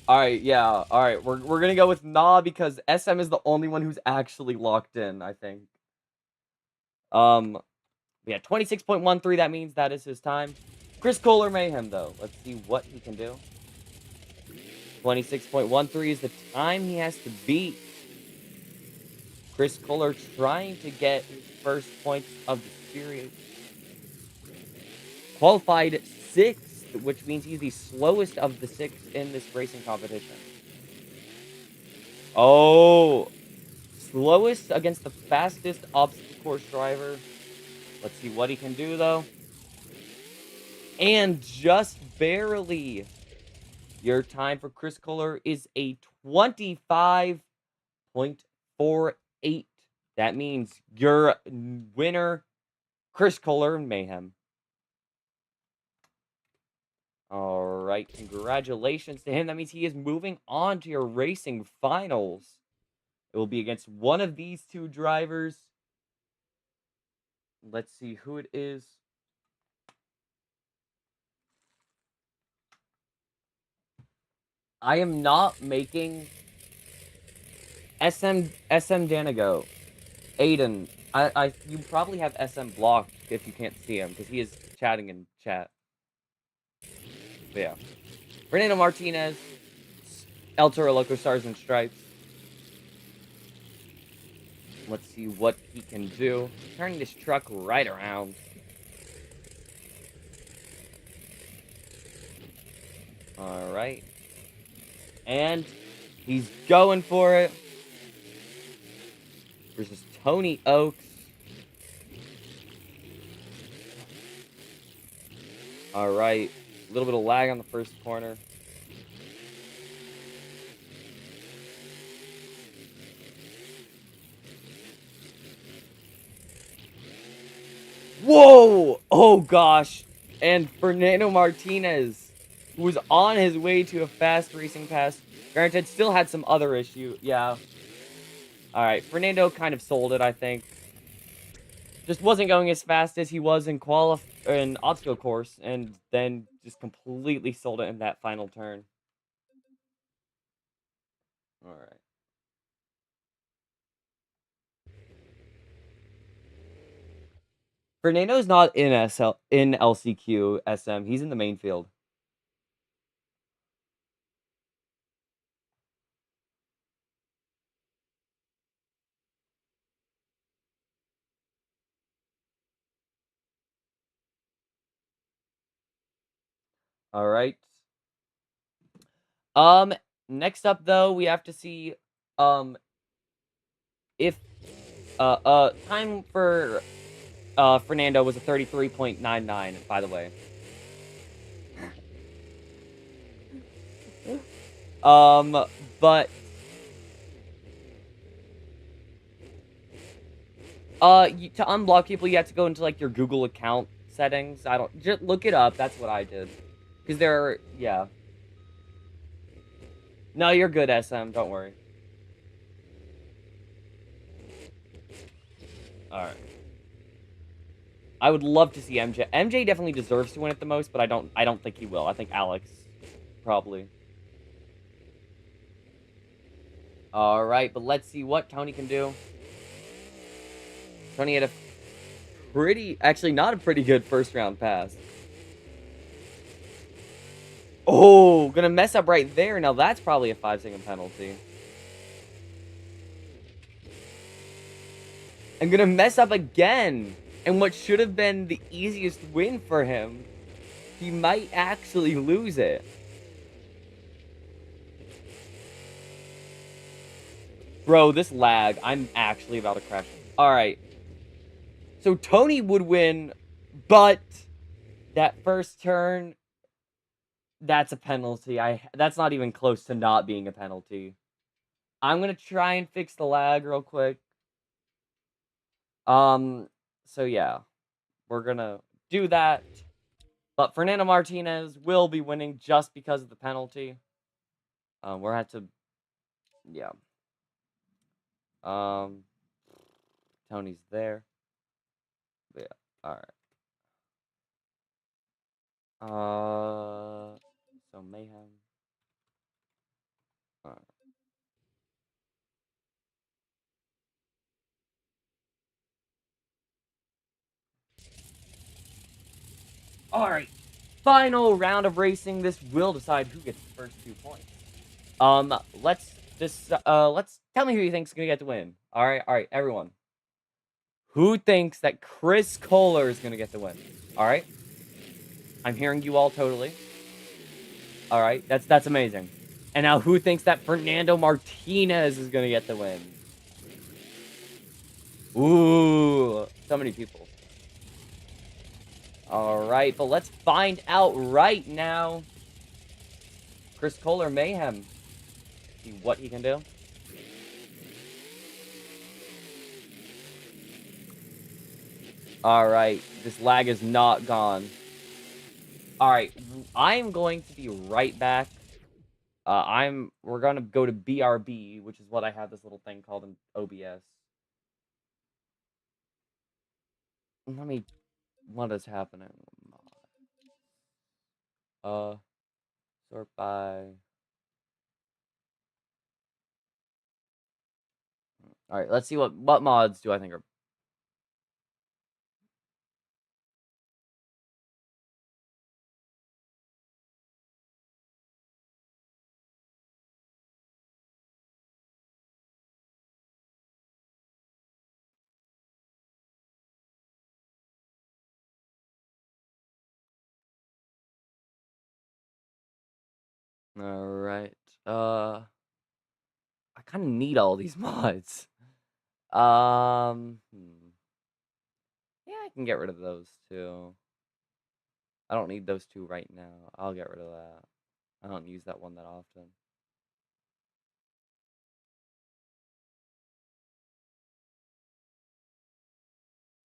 All right, yeah. All right, we're going to go with nah because SM is the only one who's actually locked in, I think. Yeah, 26.13, that means that is his time. Chris Kohler Mayhem, though. Let's see what he can do. 26.13 is the time he has to beat. Chris Kohler trying to get his first points of the series. Qualified 6th, which means he's the slowest of the 6 in this racing competition. Oh, slowest against the fastest obstacle course driver. Let's see what he can do, though. And just barely. Your time for Chris Kohler is a 25.48. That means your winner, Chris Kohler Mayhem. All right, congratulations to him. That means he is moving on to your racing finals. It will be against one of these two drivers. Let's see who it is. I am not making SM Danago. Aiden, you probably have SM blocked if you can't see him because he is chatting in chat. But yeah, Fernando Martinez, El Toro Loco Stars and Stripes. Let's see what he can do. Turning this truck right around. All right, and he's going for it. Versus Tony Oaks. All right, a little bit of lag on the first corner. Whoa! Oh gosh. And Fernando Martinez, who was on his way to a fast racing pass, granted, still had some other issue. Yeah. Alright, Fernando kind of sold it, I think. Just wasn't going as fast as he was in obstacle course, and then just completely sold it in that final turn. Alright. Fernando's not in LCQ SM. He's in the main field. Alright. Next up though, we have to see if time for Fernando was a 33.99, by the way. But to unblock people, you have to go into like your Google account settings. I don't just look it up. That's what I did. Because yeah. No, you're good, SM. Don't worry. All right. I would love to see MJ. MJ definitely deserves to win it the most, but I don't think he will. I think Alex probably. All right, but let's see what Tony can do. Tony had a actually not a pretty good first round pass. Oh, gonna mess up right there. Now that's probably a 5-second penalty. I'm gonna mess up again. And what should have been the easiest win for him, he might actually lose it. Bro, this lag, I'm actually about to crash. Alright. So Tony would win, but that first turn, that's a penalty. That's not even close to not being a penalty. I'm gonna try and fix the lag real quick. So yeah. We're gonna do that. But Fernando Martinez will be winning just because of the penalty. We're at to, yeah. Tony's there. But yeah, all right. So Mayhem. All right. All right. Final round of racing. This will decide who gets the first 2 points. Let's tell me who you think's gonna get the win. All right, everyone. Who thinks that Chris Kohler is gonna get the win? All right. I'm hearing you all totally. All right, that's amazing. And now who thinks that Fernando Martinez is going to get the win? Ooh, so many people. All right, but let's find out right now. Chris Kohler Mayhem. See what he can do. All right, this lag is not gone. All right, I'm going to be right back. We're gonna go to BRB, which is what I have this little thing called in OBS. What is happening? Sort by. All right, let's see what mods do I think are. All right. I kind of need all these mods. Yeah, I can get rid of those two. I don't need those two right now. I'll get rid of that. I don't use that one that often.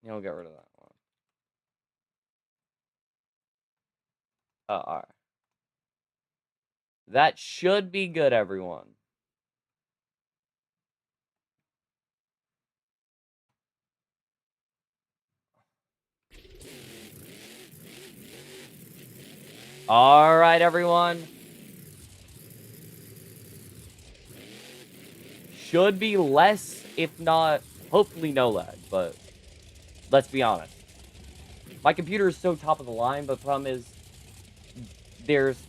Yeah, I'll get rid of that one. Alright. That should be good, everyone. Alright, everyone. Should be less, if not, hopefully no lag, but let's be honest. My computer is so top of the line, but the problem is,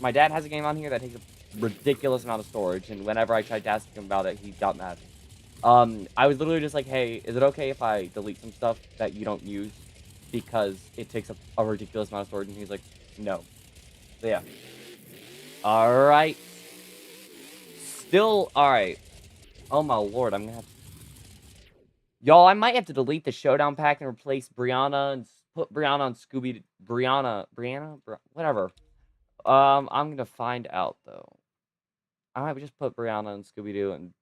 my dad has a game on here that takes a ridiculous amount of storage, and whenever I tried to ask him about it, he got mad. I was literally just like, hey, is it okay if I delete some stuff that you don't use because it takes up a ridiculous amount of storage? And he's like, no. So yeah. Alright. Still, alright. Oh my lord, I'm gonna have to... Y'all, I might have to delete the Showdown pack and replace Brianna and put Brianna on Scooby... Brianna? Whatever. I'm gonna find out, though. I might just put Brianna and Scooby-Doo and...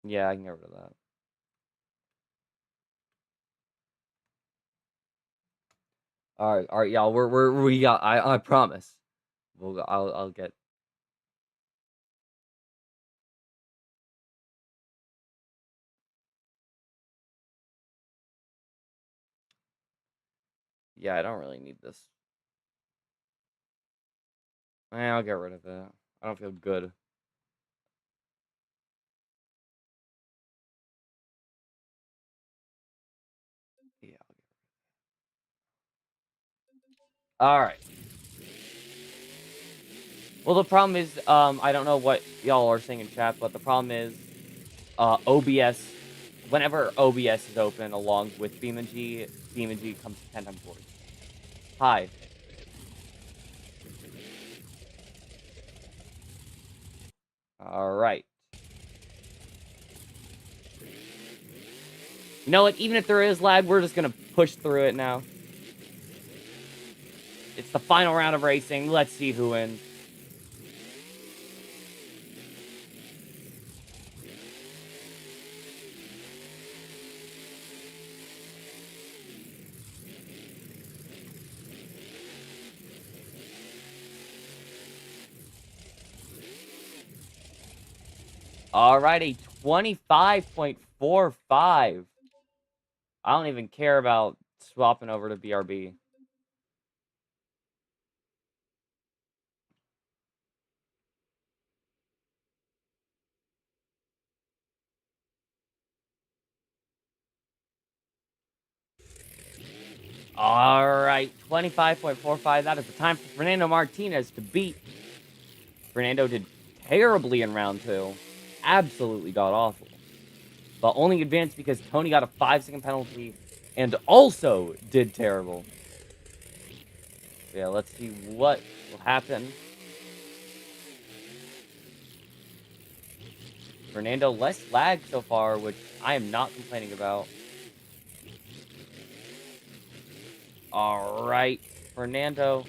Yeah, I can get rid of that. Alright, y'all. We got... I promise. I'll get... Yeah, I don't really need this. I'll get rid of it. I don't feel good. Yeah. Alright. Well, the problem is, I don't know what y'all are saying in chat, but the problem is, OBS, whenever OBS is open along with BeamNG comes 10 times worse. Hi. Alright. You know what? Even if there is lag, we're just gonna push through it now. It's the final round of racing. Let's see who wins. Alright, a 25.45. I don't even care about swapping over to BRB. Alright, 25.45. That is the time for Fernando Martinez to beat. Fernando did terribly in round 2. Absolutely god-awful. But only advanced because Tony got a 5-second penalty and also did terrible. Yeah, let's see what will happen. Fernando, less lag so far, which I am not complaining about. Alright, Fernando.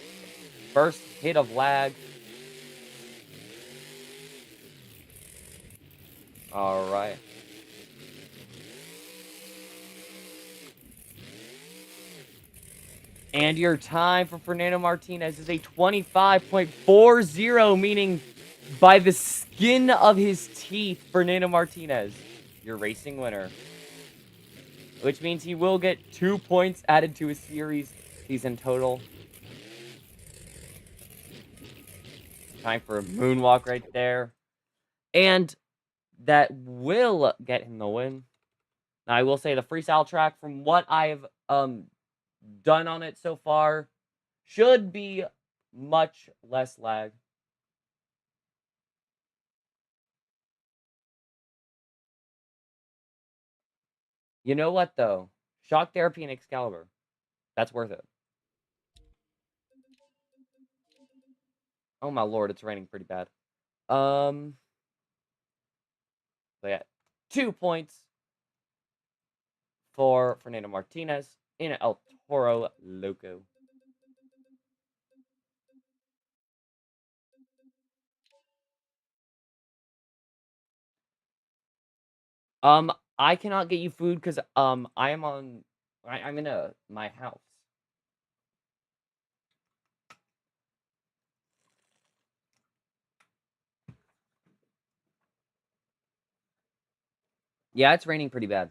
First hit of lag. Alright. And your time for Fernando Martinez is a 25.40, meaning by the skin of his teeth, Fernando Martinez, your racing winner. Which means he will get 2 points added to his season total. Time for a moonwalk right there. And that will get him the win. Now, I will say the freestyle track, from what I've done on it so far, should be much less lag. You know what, though? Shock Therapy and Excalibur. That's worth it. Oh, my lord, it's raining pretty bad. So yeah, 2 points for Fernando Martinez in El Toro Loco. I cannot get you food because I am on. I'm in my house. Yeah, it's raining pretty bad.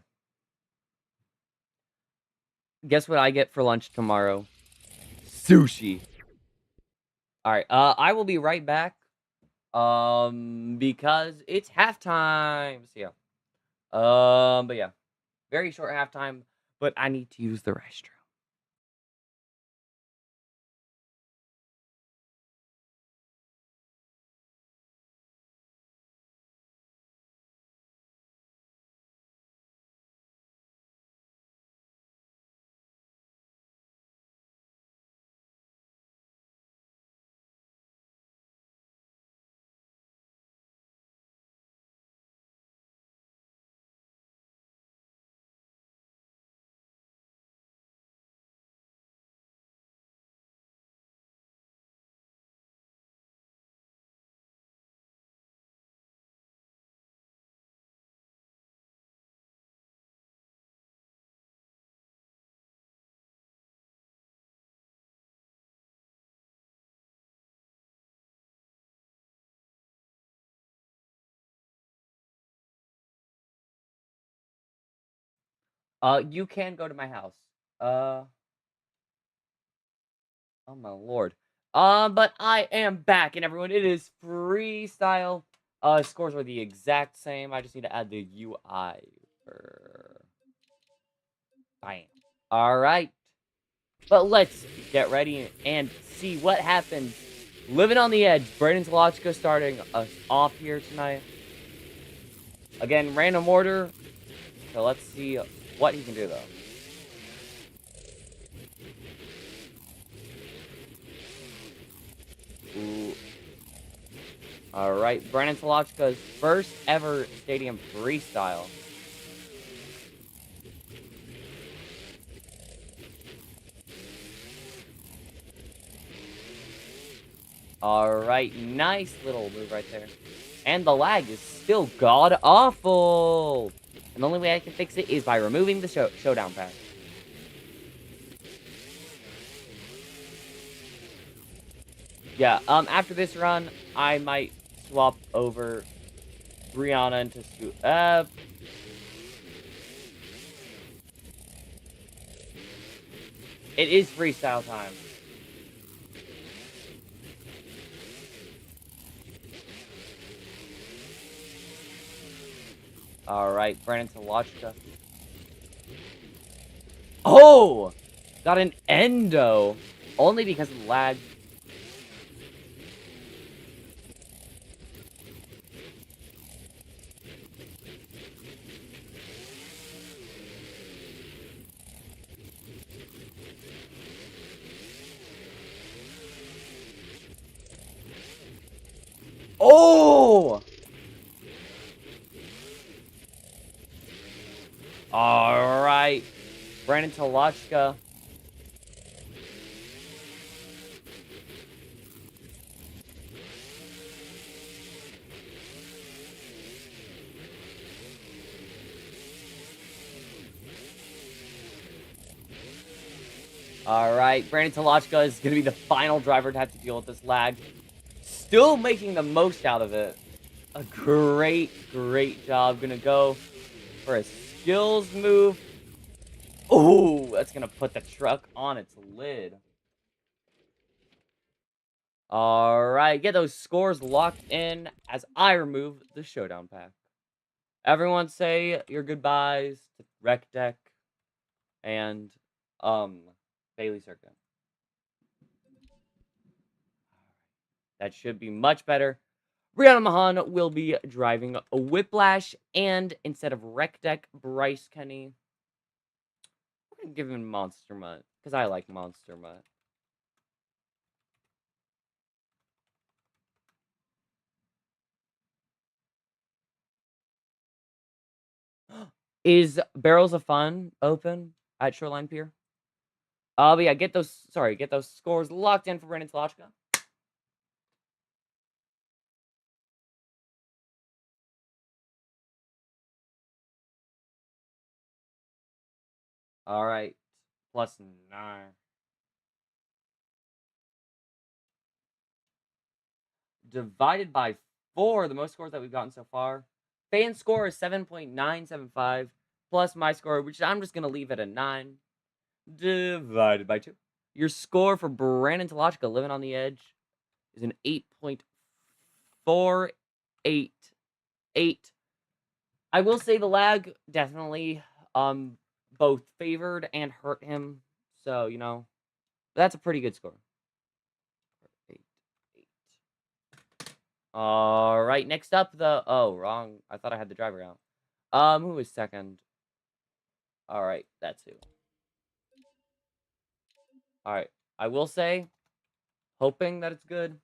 Guess what I get for lunch tomorrow? Sushi. All right. I will be right back. Because it's halftime. So yeah. But yeah, very short halftime. But I need to use the restroom. You can go to my house. Uh, oh my lord. But I am back, and everyone, it is freestyle. Scores are the exact same. I just need to add the UI for. Bam. All right. But let's get ready and see what happens. Living on the edge. Brayden's Logica starting us off here tonight. Again, random order. So let's see what he can do, though. Ooh. All right, Brandon Tolochka's first ever stadium freestyle. All right, nice little move right there. And the lag is still god-awful. And the only way I can fix it is by removing the showdown pack. Yeah, after this run, I might swap over Brianna into it is freestyle time. All right, Brandon Tolochka. Oh! Got an endo. Only because of the lag. Oh! All right. Brandon Tolochka. All right. Brandon Tolochka is going to be the final driver to have to deal with this lag. Still making the most out of it. A great job. Going to go for a skills move. Oh, that's going to put the truck on its lid. All right. Get those scores locked in as I remove the showdown pack. Everyone say your goodbyes to Rec Deck and Bailey Circuit. That should be much better. Brianna Mahan will be driving a Whiplash, and instead of Rec Deck, Bryce Kenny. We're gonna give him Monster Mutt because I like Monster Mutt. Is Barrels of Fun open at Shoreline Pier? But yeah, get those scores locked in for Brandon Tolochka. All right. +9. Divided by 4, the most scores that we've gotten so far. Fan score is 7.975 plus my score, which I'm just going to leave at a 9, divided by 2. Your score for Brandon Tolochka living on the edge is an 8.488. I will say the lag definitely both favored and hurt him. So, that's a pretty good score. 8, 8. All right, next up wrong. I thought I had the driver out. Who is second? All right, that's who. All right, I will say, hoping that it's good.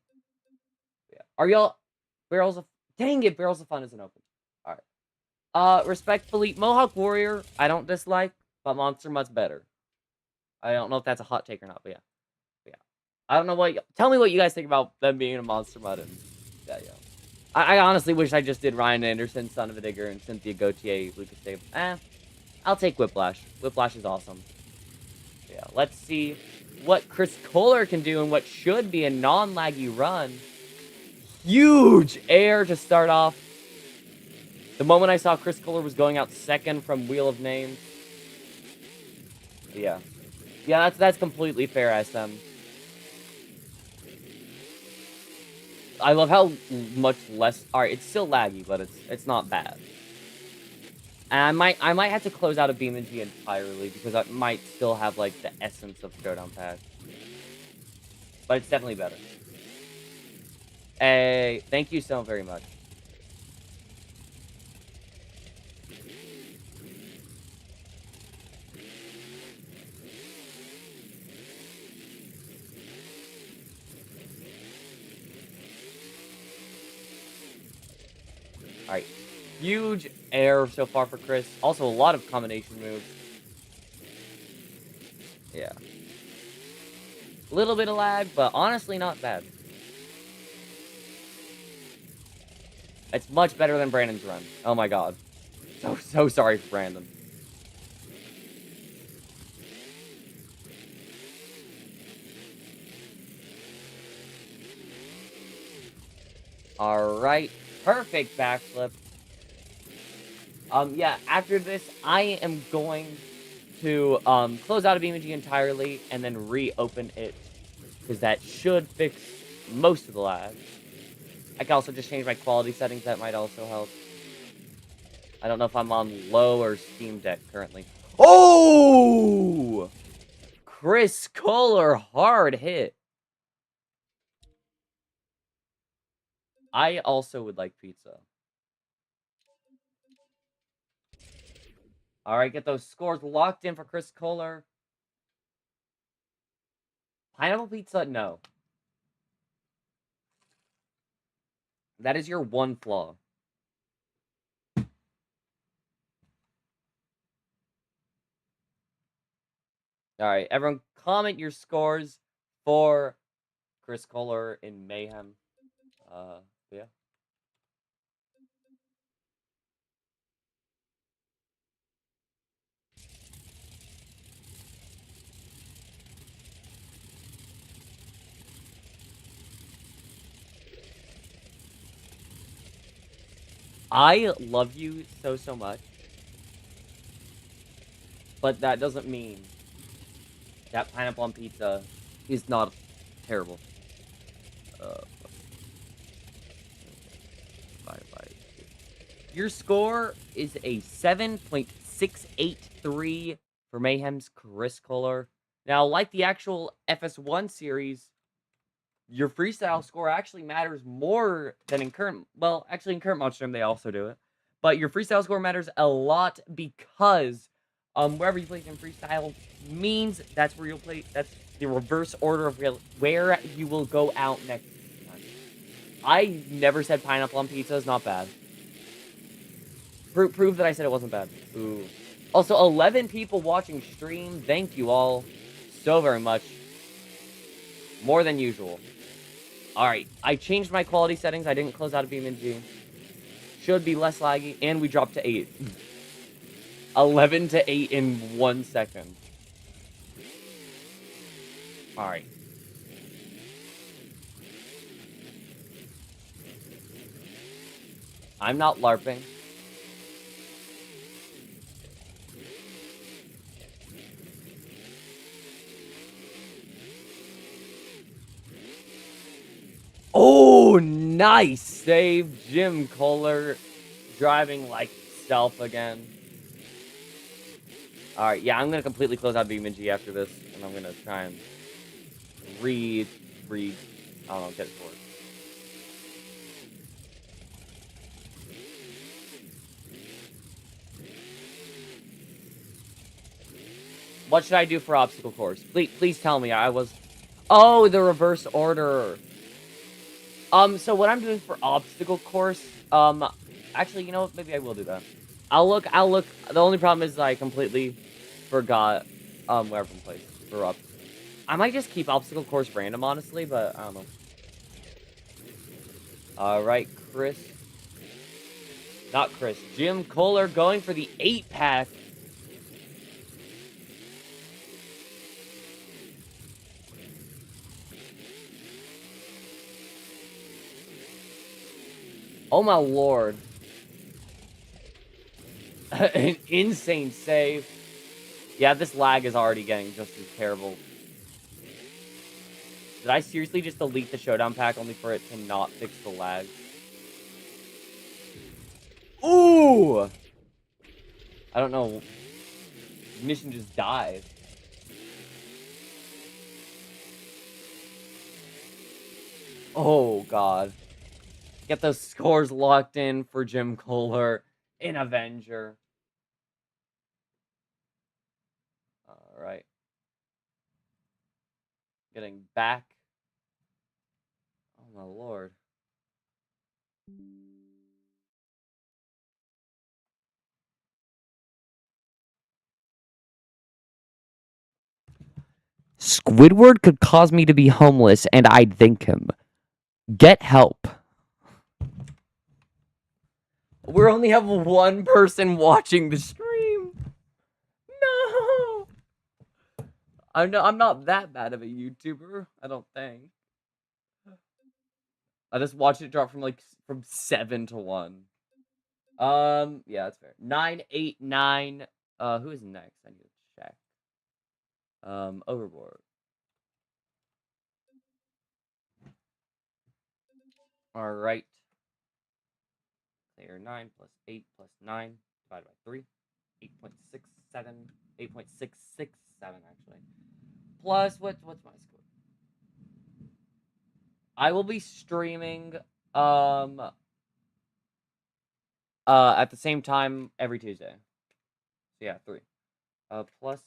Yeah. Are y'all barrels of? Dang it, barrels of fun isn't open. All right. Respectfully, Mohawk Warrior, I don't dislike, but Monster Mutt's better. I don't know if that's a hot take or not, but yeah. I don't know tell me what you guys think about them being a Monster Mutt. And, yeah. I honestly wish I just did Ryan Anderson, Son of a Digger, and Cynthia Gauthier, Lucas Dave. I'll take Whiplash. Whiplash is awesome. Yeah, let's see what Chris Kohler can do in what should be a non-laggy run. Huge air to start off. The moment I saw Chris Kohler was going out second from Wheel of Names. Yeah. Yeah, that's completely fair, SM. I love how much less. All right, it's still laggy, but it's not bad. And I might have to close out a BeamNG entirely because I might still have like the essence of Showdown Pack, but it's definitely better. Hey, thank you so very much. All right, huge air so far for Chris. Also, a lot of combination moves. Yeah. A little bit of lag, but honestly not bad. It's much better than Brandon's run. Oh my god. So sorry for Brandon. Alright. Perfect backflip. Yeah, after this, I am going to close out a BeamNG entirely and then reopen it, because that should fix most of the lag. I can also just change my quality settings. That might also help. I don't know if I'm on low or Steam Deck currently. Oh! Chris Kohler, hard hit. I also would like pizza. All right, get those scores locked in for Chris Kohler. Pineapple pizza, no. That is your one flaw. All right, everyone, comment your scores for Chris Kohler in Mayhem. Yeah. I love you so much, but that doesn't mean that pineapple on pizza is not terrible. Bye. Your score is a 7.683 for Mayhem's Chris Kohler. Now, like the actual FS1 series, your freestyle score actually matters more than in current. Well, actually, in current Monster Jam, they also do it. But your freestyle score matters a lot because wherever you place in freestyle means that's where you'll play. That's the reverse order of where you will go out next time. I never said pineapple on pizza is not bad. Prove that I said it wasn't bad. Ooh. Also, 11 people watching stream. Thank you all so very much. More than usual. Alright, I changed my quality settings. I didn't close out of BeamNG. Should be less laggy, and we dropped to 8. 11 to 8 in 1 second. Alright. I'm not LARPing. Oh, nice save. Jim Kohler driving like stealth again. Alright, yeah, I'm going to completely close out BeamNG after this, and I'm going to try and read, I don't know, get it to work. What should I do for obstacle course? Please tell me. I was... Oh, the reverse order. So what I'm doing for obstacle course, actually, you know what? Maybe I will do that. I'll look. The only problem is I completely forgot, where everyone plays for obstacle. I might just keep obstacle course random, honestly, but I don't know. Alright, Chris. Not Chris. Jim Kohler going for the 8-pack. Oh my lord. An insane save. Yeah, this lag is already getting just as terrible. Did I seriously just delete the showdown pack only for it to not fix the lag? Ooh! I don't know. Mission just died. Oh, God. Get those scores locked in for Jim Kohler in Avenger. Alright. Getting back. Oh, my lord. Squidward could cause me to be homeless, and I'd thank him. Get help. We only have one person watching the stream. No. I'm not that bad of a YouTuber, I don't think. I just watched it drop from 7 to 1. Yeah, that's fair. 989. Who is next? I need to check. Overboard. All right. Clear 9 plus 8 plus 9 divided by 3. 8.67. 8.667 actually. Plus what's my score? I will be streaming at the same time every Tuesday. So yeah, 3. Plus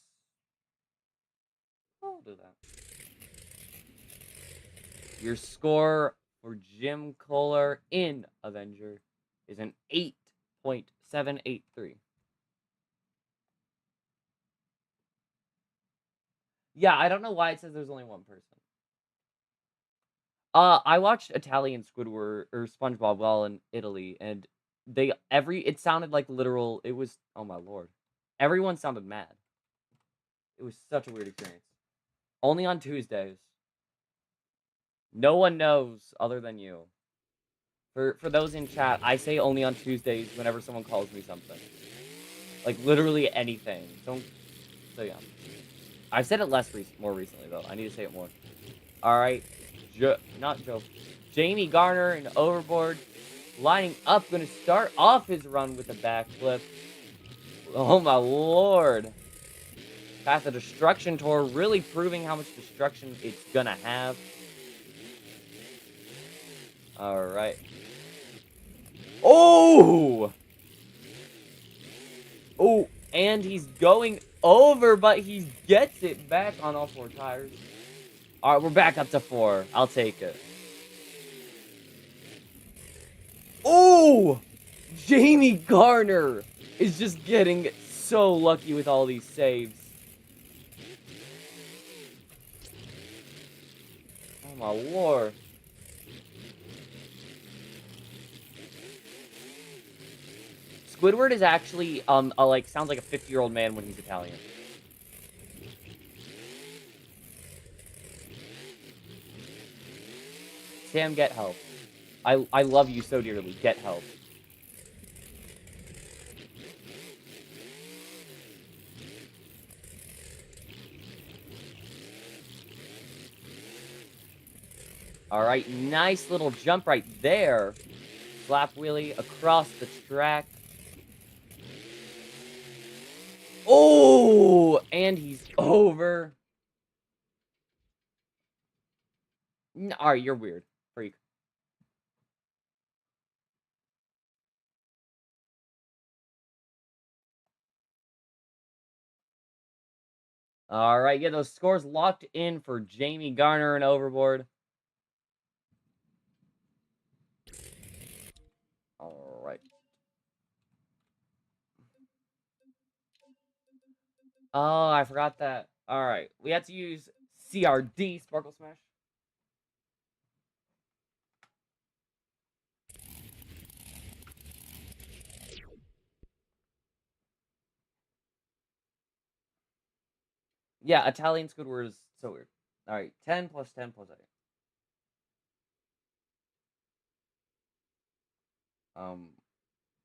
I'll do that. Your score for Jim Kohler in Avenger is an 8.783. Yeah, I don't know why it says there's only one person. I watched Italian Squidward or SpongeBob while in Italy, and it sounded like literal. It was, oh my lord, everyone sounded mad. It was such a weird experience. Only on Tuesdays. No one knows other than you. For those in chat, I say only on Tuesdays whenever someone calls me something. Like literally anything. So yeah. I've said it more recently though. I need to say it more. All right, not Joe. Jamie Garner and Overboard lining up, gonna start off his run with a backflip. Oh my lord! Path of Destruction Tour really proving how much destruction it's gonna have. All right. Oh! Oh, and he's going over, but he gets it back on all 4 tires. All right, we're back up to 4. I'll take it. Oh! Jamie Garner is just getting so lucky with all these saves. Oh my lord. Squidward is actually like sounds like a 50-year-old man when he's Italian. Sam, get help. I love you so dearly. Get help. All right, nice little jump right there. Slap wheelie across the track. Oh, and he's over. All right, you're weird, freak. All right, get those scores locked in for Jamie Garner and Overboard. All right. Oh, I forgot that. All right, we have to use CRD, Sparkle Smash. Yeah, Italian Squidward is so weird. All right, 10 plus 10 plus 8.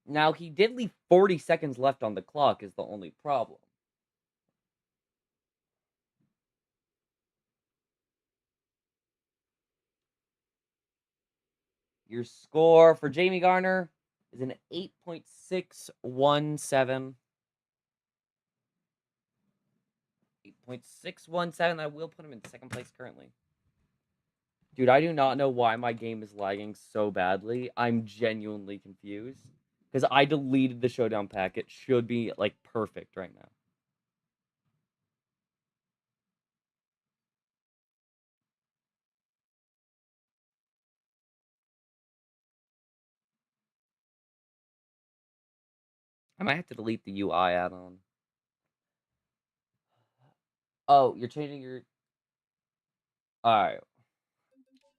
Now he did leave 40 seconds left on the clock is the only problem. Your score for Jamie Garner is an 8.617. 8.617. I will put him in second place currently. Dude, I do not know why my game is lagging so badly. I'm genuinely confused. Because I deleted the Showdown pack. It should be, like, perfect right now. I might have to delete the UI add-on. Oh, you're changing your... Alright.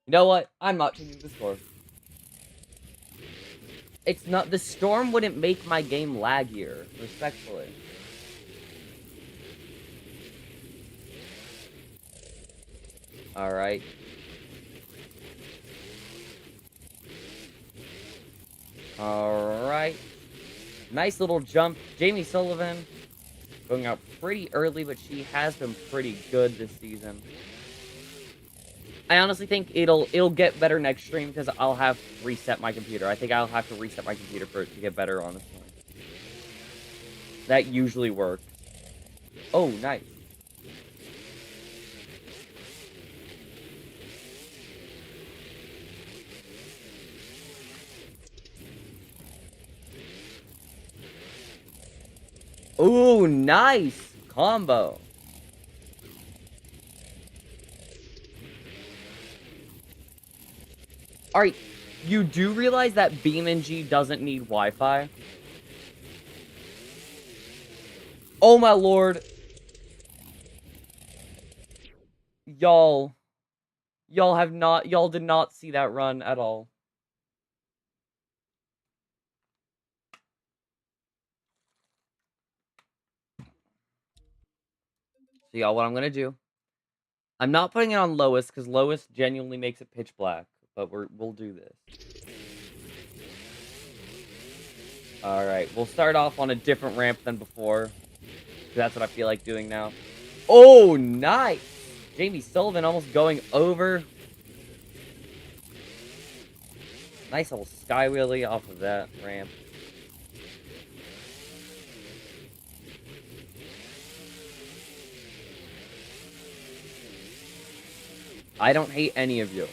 You know what? I'm not changing the score. It's not... The storm wouldn't make my game laggier, respectfully. Alright. Alright. Nice little jump. Jamie Sullivan going out pretty early, but she has been pretty good this season. I honestly think it'll get better next stream because I'll have reset my computer. I think I'll have to reset my computer for it to get better, honestly. That usually works. Oh, nice. Ooh, nice combo. Alright, you do realize that BeamNG doesn't need Wi-Fi? Oh my lord. Y'all did not see that run at all. So y'all, what I'm gonna do, I'm not putting it on lowest because lowest genuinely makes it pitch black, but we'll do this. Alright, we'll start off on a different ramp than before. That's what I feel like doing now. Oh, nice! Jamie Sullivan almost going over. Nice little sky wheelie off of that ramp. I don't hate any of you.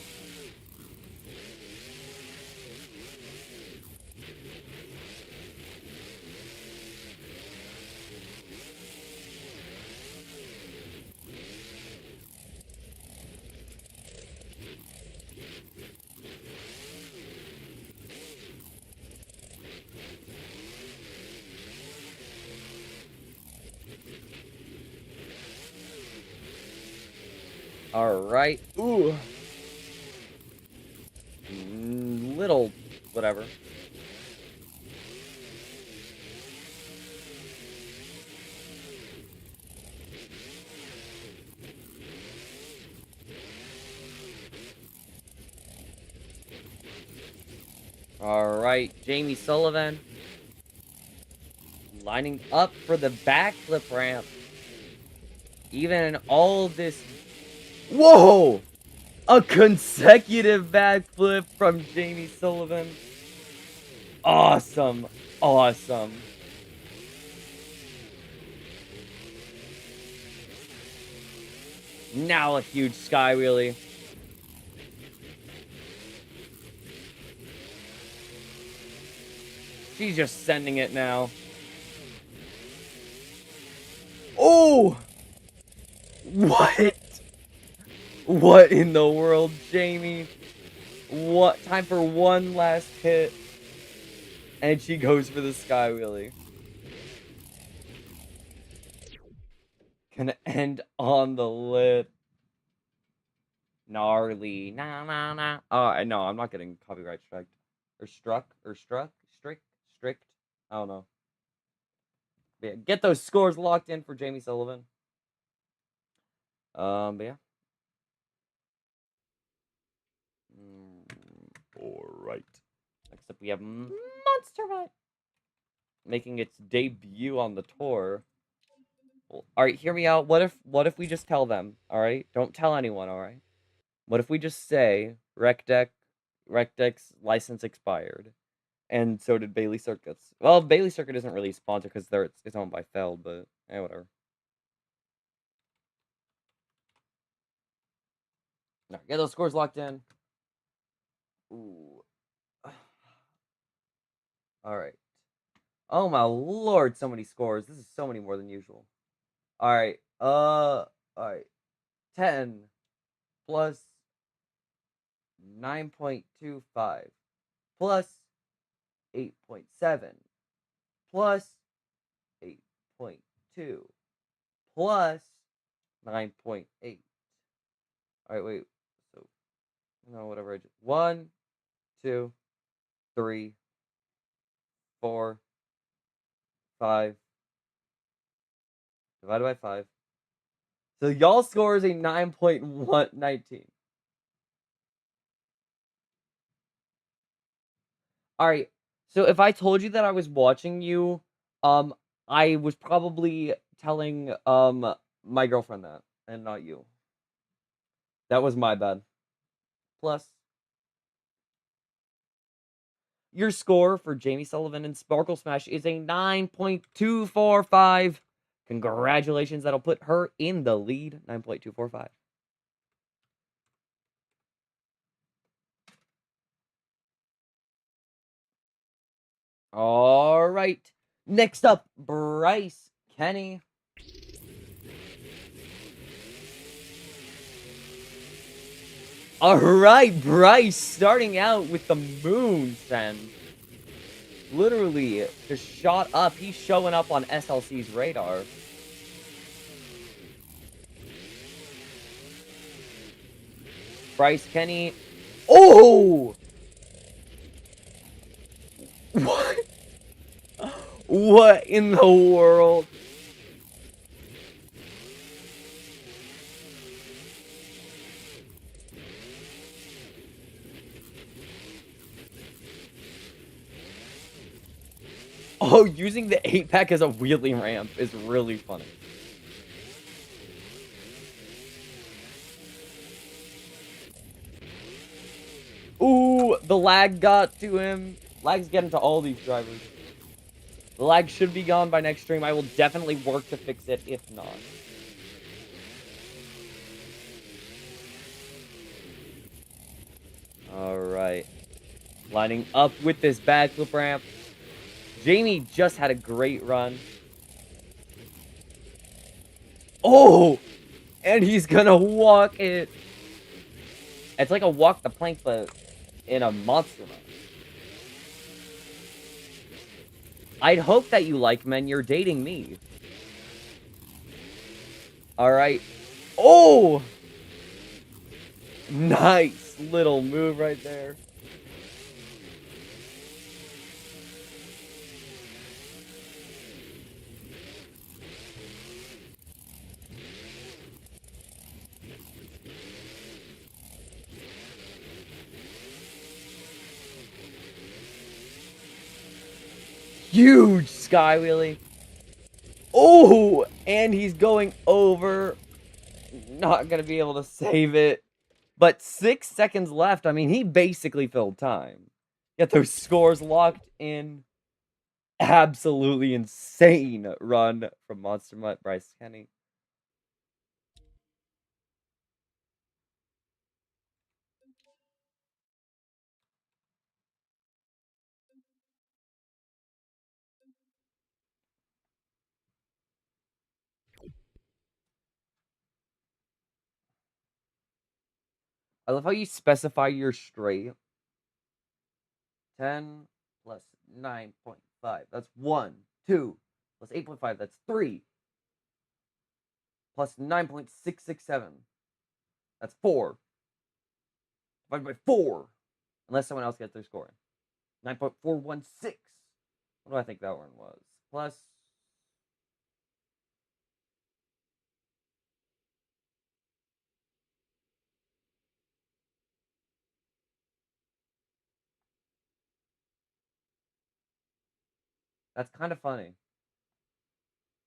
Alright. Ooh. Little whatever. All right, Jamie Sullivan lining up for the backflip ramp. Even in all this... Whoa! A consecutive backflip from Jamie Sullivan. Awesome. Awesome. Now a huge sky wheelie. She's just sending it now. Oh! What? What in the world, Jamie? What? Time for one last hit. And she goes for the sky wheelie. Gonna end on the lip. Gnarly. Nah, nah, nah. No, I'm not getting copyright striked. Or strict. I don't know. But yeah, get those scores locked in for Jamie Sullivan. But yeah. Alright. Next up we have Monster Mutt making its debut on the tour. Well, alright, hear me out. What if we just tell them, alright? Don't tell anyone, alright? What if we just say Recdeck's license expired? And so did Bailey Circuits. Well, Bailey Circuit isn't really sponsored because it's owned by Feld, but whatever. No, get those scores locked in. Ooh. Alright. Oh my lord, so many scores. This is so many more than usual. Alright. Alright. 10 plus 9.25 plus 8.7 plus 8.2 plus 9.8. Alright, wait. So, no, whatever I just. 1, 2, 3, 4, 5. Divided by 5. So y'all score is a 9.119. Alright. So if I told you that I was watching you, I was probably telling my girlfriend that and not you. That was my bad. Plus, your score for Jamie Sullivan and Sparkle Smash is a 9.245. Congratulations, that'll put her in the lead. 9.245. All right. Next up, Bryce Kenny. All right, Bryce starting out with the moon send. Literally just shot up. He's showing up on SLC's radar. Bryce Kenny. Oh! What? What in the world? Oh, using the 8-pack as a wheelie ramp is really funny. Ooh, the lag got to him. Lag's getting to all these drivers. The lag should be gone by next stream. I will definitely work to fix it, if not. Alright. Lining up with this backflip ramp. Jamie just had a great run. Oh! And he's gonna walk it. It's like a walk the plank, but in a monster mode. I'd hope that you like men. You're dating me. Alright. Oh! Nice little move right there. huge sky wheelie. Oh, and he's going over. Not gonna be able to save it. But 6 seconds left. I mean, he basically filled time. Get those scores locked in. Absolutely insane run from Monster Mutt Bryce Kenny. I love how you specify your straight. 10 plus 9.5. That's 1. 2 plus 8.5. That's 3. Plus 9.667. That's 4. Divided by 4. Unless someone else gets their score. 9.416. What do I think that one was? Plus. That's kind of funny.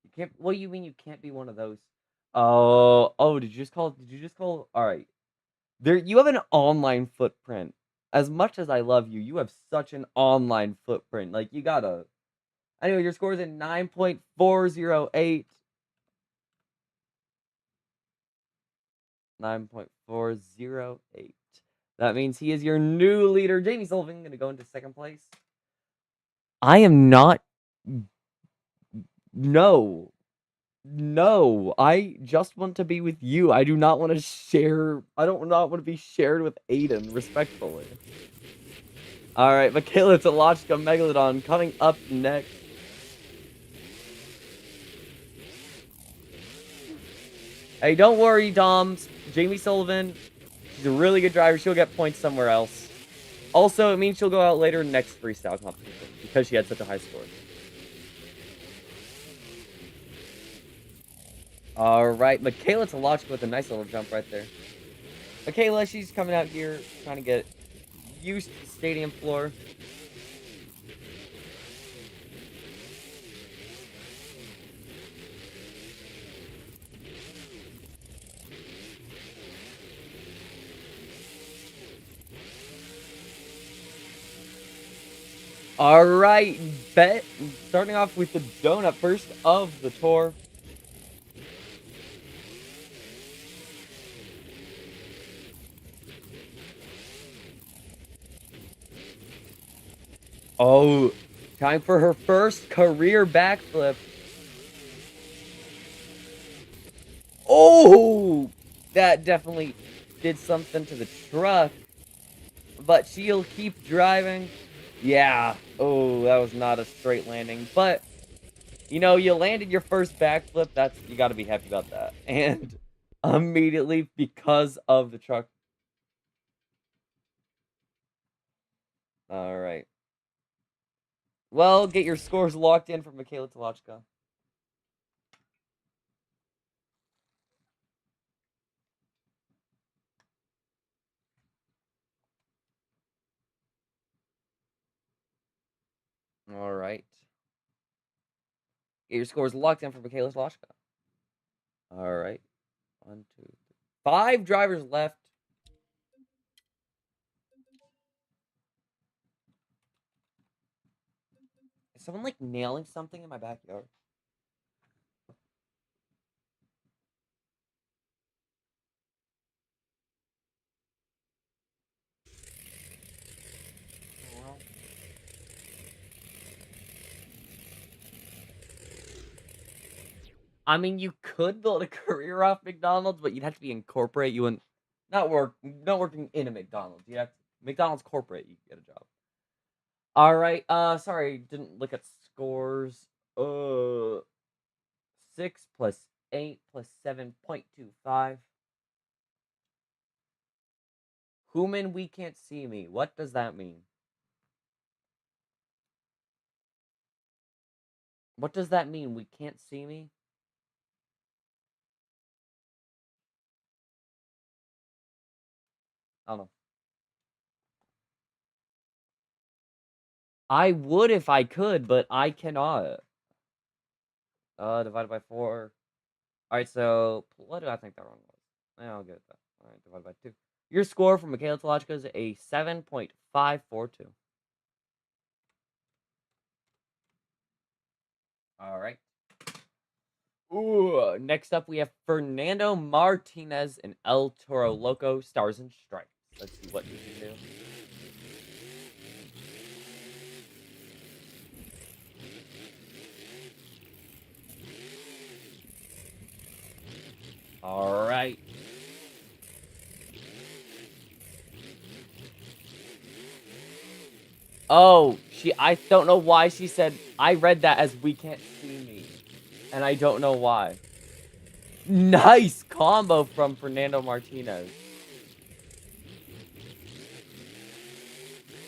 You can't. What do you mean you can't be one of those? Oh, did you just call? Did you just call? All right. There, you have an online footprint. As much as I love you, you have such an online footprint. Like you gotta. Anyway, your score is at 9.408. 9.408. That means he is your new leader. Jamie Sullivan gonna go into second place. I am not. No. No. I just want to be with you. I do not want to share. I don't not want to be shared with Aiden, respectfully. Alright, Michaela Talochka Megalodon coming up next. Hey, don't worry, Doms. Jamie Sullivan, she's a really good driver. She'll get points somewhere else. Also, it means she'll go out later next freestyle competition because she had such a high score. Alright, Michaela Talochka with a nice little jump right there. Michaela, she's coming out here trying to get used to the stadium floor. Alright, bet. Starting off with the donut first of the tour. Oh, time for her first career backflip. Oh, that definitely did something to the truck. But she'll keep driving. Yeah. Oh, that was not a straight landing. But, you know, you landed your first backflip. That's, you got to be happy about that. And immediately, because of the truck. All right. Well, get your scores locked in for Michaela Talochka. All right. Get your scores locked in for Michaela Talochka. All right. 1, 2, 3. 5 drivers left. Is someone like nailing something in my backyard? Well, I mean, you could build a career off McDonald's, but you'd have to be incorporate. You wouldn't not working in a McDonald's. You have to, McDonald's corporate. You get a job. All right. Sorry, didn't look at scores. 6 plus 8 plus 7.25. Hooman, we can't see me. What does that mean? What does that mean? We can't see me? I don't know. I would if I could, but I cannot. Divided by 4. Alright, so what do I think that wrong was? Yeah, I'll get that. Alright, divided by 2. Your score for Michaela Tolochka is a 7.542. Alright. Ooh, next up we have Fernando Martinez and El Toro Loco Stars and Stripes. Let's see what you can do. Alright. Oh, I don't know why she said, I read that as we can't see me. And I don't know why. Nice combo from Fernando Martinez.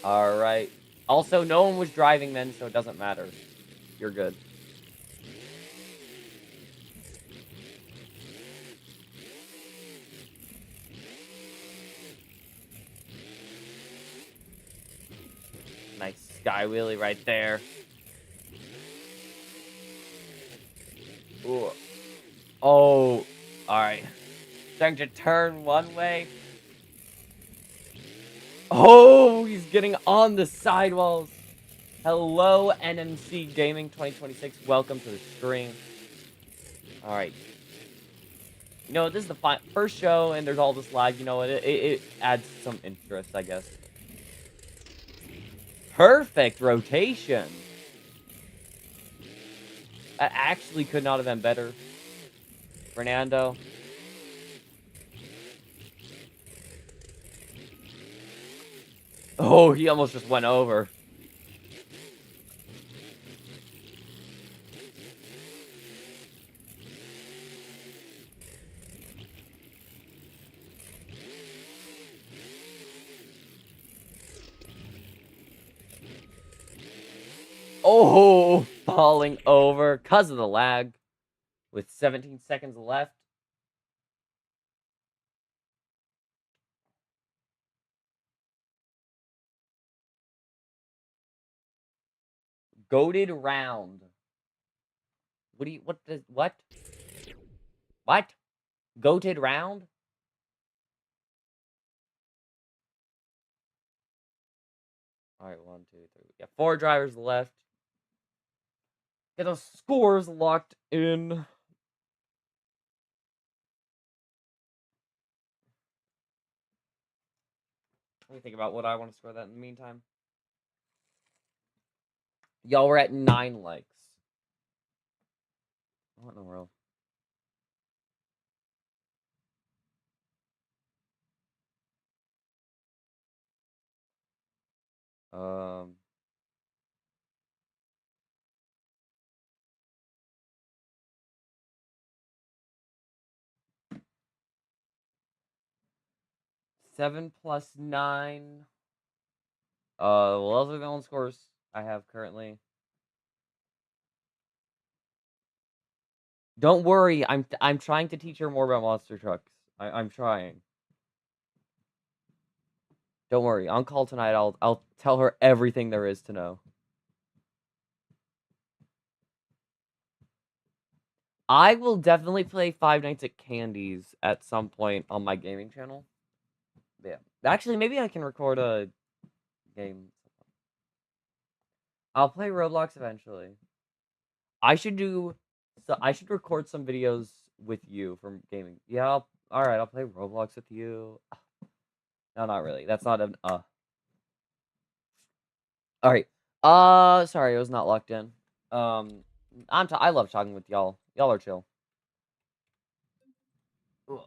Alright. Also, no one was driving then, so it doesn't matter. You're good. Nice sky wheelie right there. Ooh. Oh. Alright. Starting to turn one way. Oh, he's getting on the sidewalls. Hello, NMC Gaming 2026. Welcome to the stream. Alright. You know, this is the first show, and there's all this lag. You know what? It adds some interest, I guess. Perfect rotation. That actually could not have been better. Fernando. Oh, he almost just went over. Oh, falling over because of the lag. With 17 seconds left. Goated round. What? What? Goated round? Alright, 1, 2, 3. Yeah, 4 drivers left. Get those scores locked in. Let me think about what I want to score that in the meantime. Y'all were at 9 likes. What in the world? Um... 7 plus 9. Well, those are the only scores I have currently. Don't worry, I'm trying to teach her more about monster trucks. I'm trying. Don't worry. On call tonight, I'll tell her everything there is to know. I will definitely play Five Nights at Candy's at some point on my gaming channel. Yeah. Actually, maybe I can record a game. I'll play Roblox eventually. I should record some videos with you from gaming. Yeah, alright, I'll play Roblox with you. No, not really. That's not an Alright. Sorry, it was not locked in. I love talking with y'all. Y'all are chill. Ugh.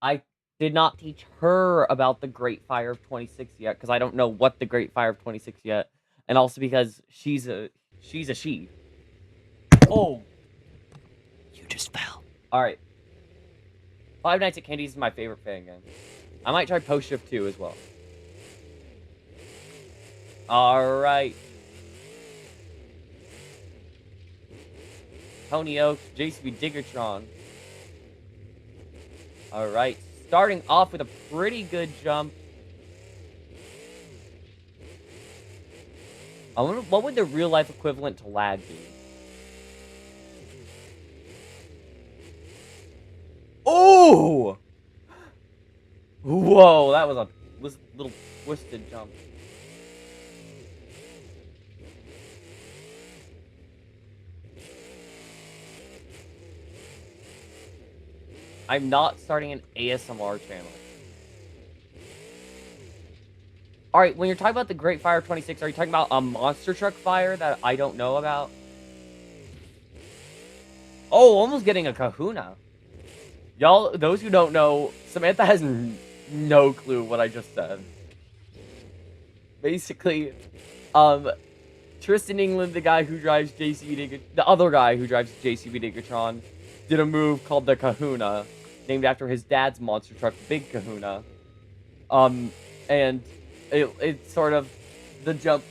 I did not teach her about the Great Fire of 26 yet, because I don't know what the Great Fire of 26 yet. And also because she's a she. Oh! You just fell. Alright. Five Nights at Candy's is my favorite fan game. I might try Post Shift 2 as well. Alright. Tony Oaks, JCB Diggertron. Alright. Starting off with a pretty good jump. I wonder what would the real life equivalent to lag be? Oh! Whoa, that was a little twisted jump. I'm not starting an ASMR channel. Alright, when you're talking about the Great Fire 26, are you talking about a monster truck fire that I don't know about? Oh, almost getting a kahuna. Y'all, those who don't know, Samantha has no clue what I just said. Basically, Tristan England, the guy who drives the other guy who drives JCB Digatron, did a move called the Kahuna, named after his dad's monster truck, Big Kahuna. And it's sort of the jump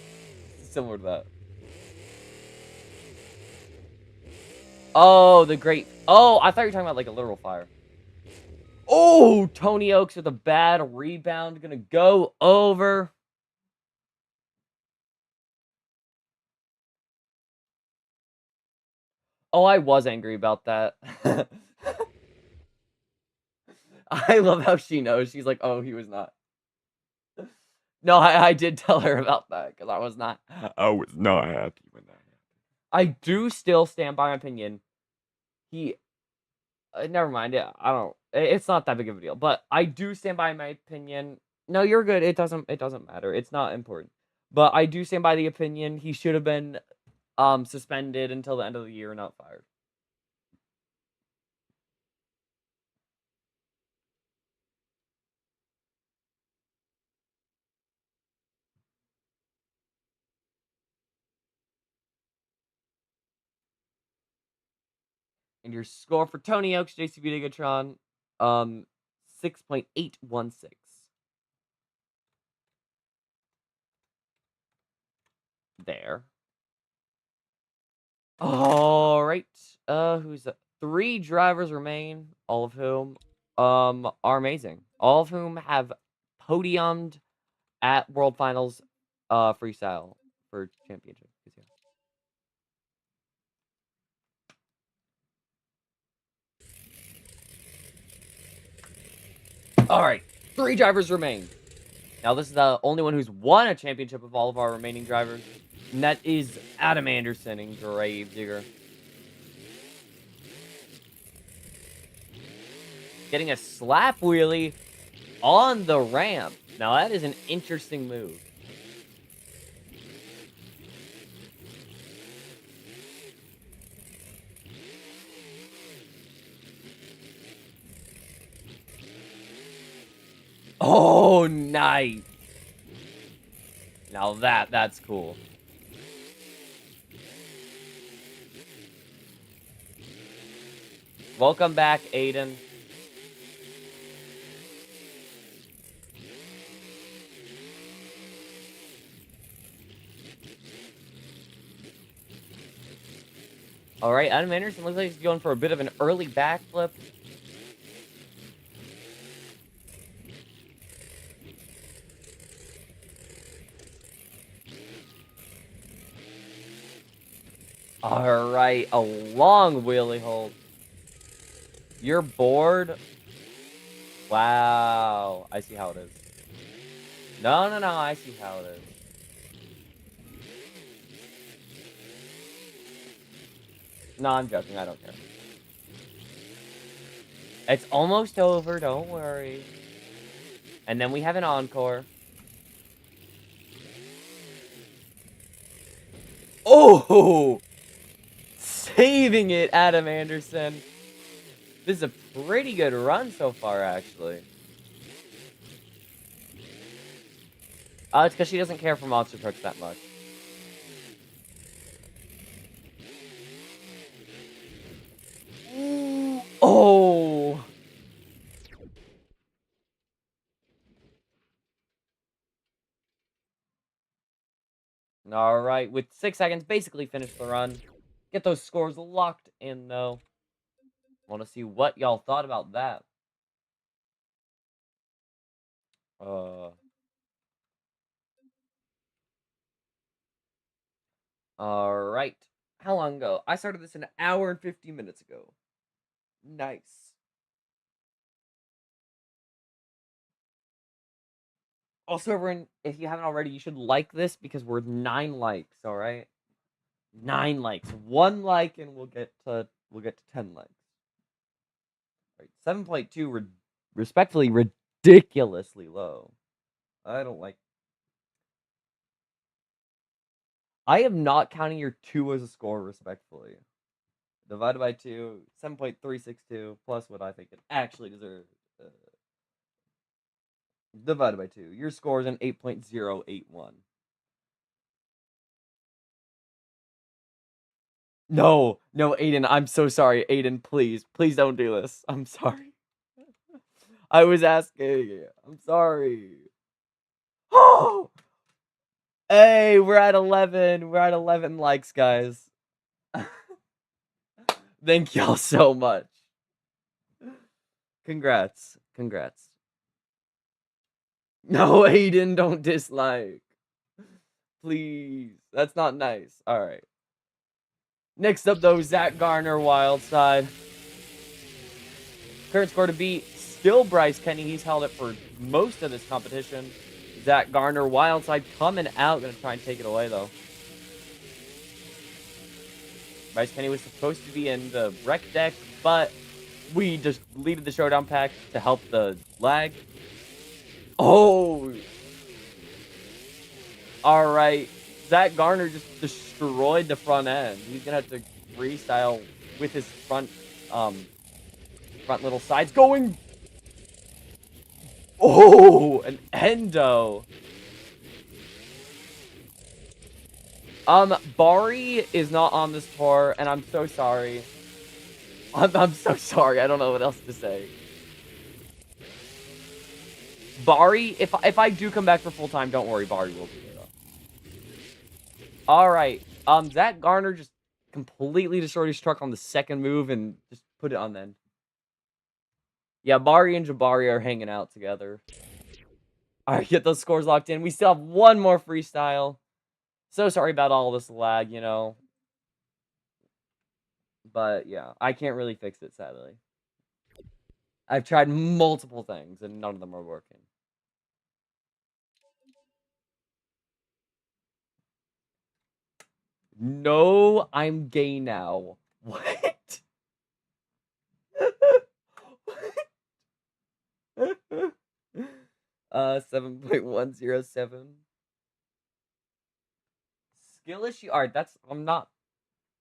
similar to that. Oh, the great. Oh, I thought you were talking about like a literal fire. Oh, Tony Oaks with a bad rebound, gonna go over. Oh, I was angry about that. I love how she knows. She's like, oh, he was not. No, I did tell her about that because I was not. I was not happy when that happened. I do still stand by my opinion. He, never mind. I don't. It's not that big of a deal, but I do stand by my opinion. No, you're good. It doesn't matter. It's not important. But I do stand by the opinion he should have been suspended until the end of the year, not fired. And your score for Tony Oaks, JCB Digatron, 6.816. There. All right. Who's that? 3 drivers remain, all of whom are amazing. All of whom have podiumed at World Finals freestyle for championship. All right. 3 drivers remain. Now this is the only one who's won a championship of all of our remaining drivers, and that is Adam Anderson in Gravedigger. Getting a slap wheelie on the ramp. Now that is an interesting move. Oh, nice. Now that's cool. Welcome back, Aiden. All right, Adam Anderson looks like he's going for a bit of an early backflip. All right, a long wheelie hold. You're bored? Wow, I see how it is. No, I see how it is. No, I'm joking, I don't care. It's almost over, don't worry. And then we have an encore. Oh! Saving it, Adam Anderson. This is a pretty good run so far, actually. It's because she doesn't care for monster trucks that much. Oh! All right, with 6 seconds, basically finish the run. Get those scores locked in, though. Want to see what y'all thought about that. Uh, Alright. How long ago? I started this an hour and 50 minutes ago. Nice. Also, everyone, if you haven't already, you should like this because we're 9 likes, alright? 9 likes. 1 like and we'll get to 10 likes. All right, 7.2 respectfully ridiculously low. I don't like. I am not counting your 2 as a score respectfully. Divided by 2, 7.362 plus what I think it actually deserves. Divided by 2. Your score is an 8.081. No, Aiden, I'm so sorry. Aiden, please don't do this. I'm sorry. I was asking. I'm sorry. Oh! Hey, we're at 11. We're at 11 likes, guys. Thank y'all so much. Congrats. No, Aiden, don't dislike. Please. That's not nice. Alright. Next up, though, Zach Garner, wild side. Current score to beat, still Bryce Kenny. He's held it for most of this competition. Zach Garner, wild side, coming out. Gonna try and take it away, though. Bryce Kenny was supposed to be in the rec deck, but we just deleted the showdown pack to help the lag. Oh! Alright. Zach Garner just destroyed the front end. He's gonna have to freestyle with his front little sides going. Oh, an endo. Bari is not on this tour, and I'm so sorry. I'm so sorry. I don't know what else to say. Bari, if I do come back for full time, don't worry, Bari will be there though. Alright. Zach Garner just completely destroyed his truck on the second move and just put it on the end. Yeah, Bari and Jabari are hanging out together. Alright, get those scores locked in. We still have one more freestyle. So sorry about all this lag, you know. But yeah, I can't really fix it, sadly. I've tried multiple things and none of them are working. No, I'm gay now. What? 7.107. Skill issue. Alright, I'm not.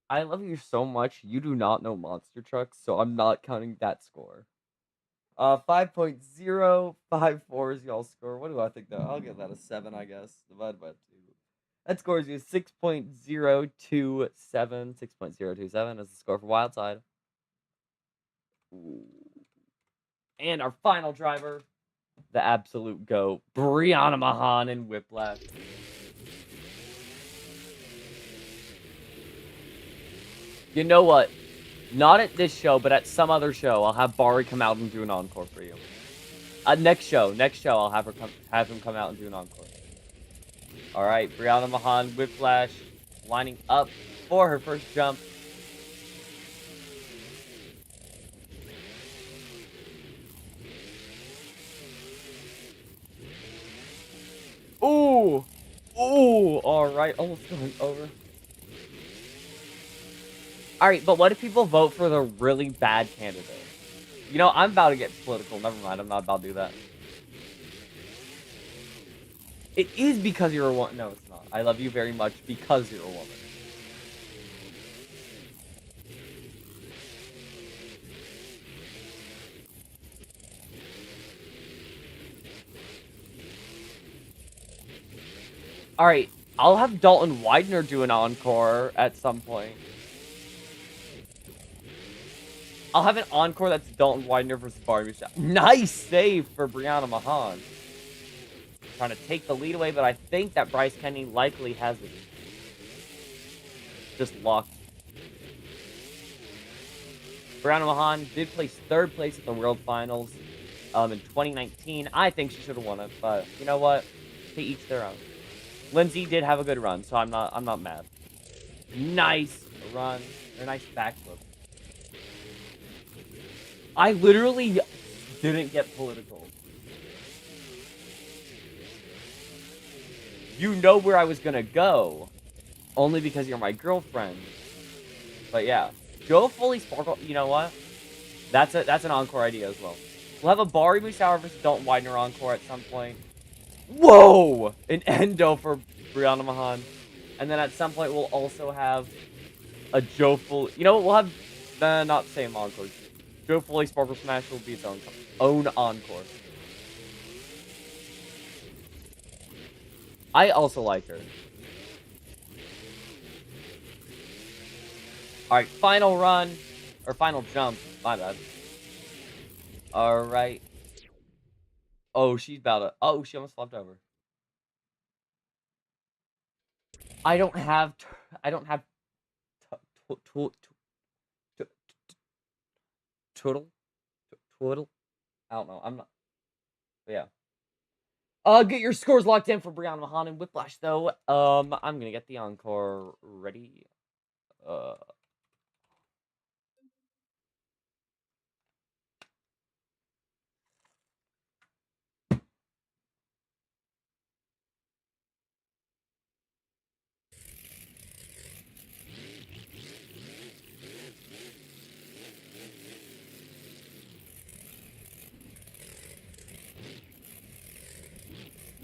I love you so much. You do not know monster trucks, so I'm not counting that score. 5.054 is y'all's score. What do I think though? I'll give that a 7, I guess. Divided by 2. That scores you 6.027. 6.027 is the score for Wildside. Ooh. And our final driver, the absolute GOAT, Brianna Mahan in Whiplash. You know what? Not at this show, but at some other show, I'll have Bari come out and do an encore for you. Next show, I'll have him come out and do an encore. All right, Brianna Mahan, Whiplash, lining up for her first jump. Ooh, all right, almost going over. All right, but what if people vote for the really bad candidate? You know, I'm about to get political. Never mind, I'm not about to do that. It is because you're a woman. No, it's not. I love you very much because you're a woman. All right, I'll have Dalton Widener do an encore at some point. I'll have an encore that's Dalton Widener versus Barbie. Nice save for Brianna Mahan. Trying to take the lead away, but I think that Bryce Kenny likely has it just locked. Brianna Mahan did place 3rd place at the World Finals in 2019. I think she should have won it, but you know what? To each their own. Lindsay did have a good run, so I'm not mad. Nice run. Or nice backflip. I literally didn't get political. You know where I was gonna go. Only because you're my girlfriend. But yeah. Go fully sparkle. You know what? That's an encore idea as well. We'll have a Bari Musawa versus Don't Widener encore at some point. Whoa! An Endo for Brianna Mahan. And then at some point we'll also have a Joe Fully. You know what? We'll have not the same encore. Joe Fully Sparkle Smash will be its own encore. I also like her. Alright, final run. Or final jump. My bad. Alright. Oh, she's about to. Oh, she almost flipped over. I don't have. I don't have. Twiddle. Twiddle. I don't know. I'm not. Yeah. Get your scores locked in for Brianna Mahan and Whiplash, though. I'm gonna get the encore ready. Uh.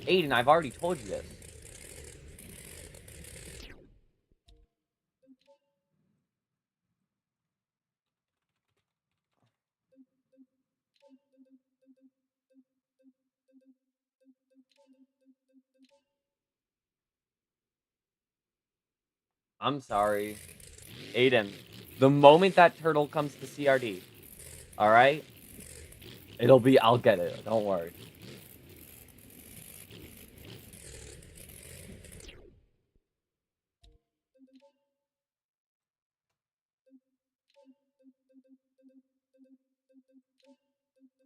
Aiden, I've already told you this. I'm sorry. Aiden, the moment that turtle comes to CRD, alright? I'll get it. Don't worry.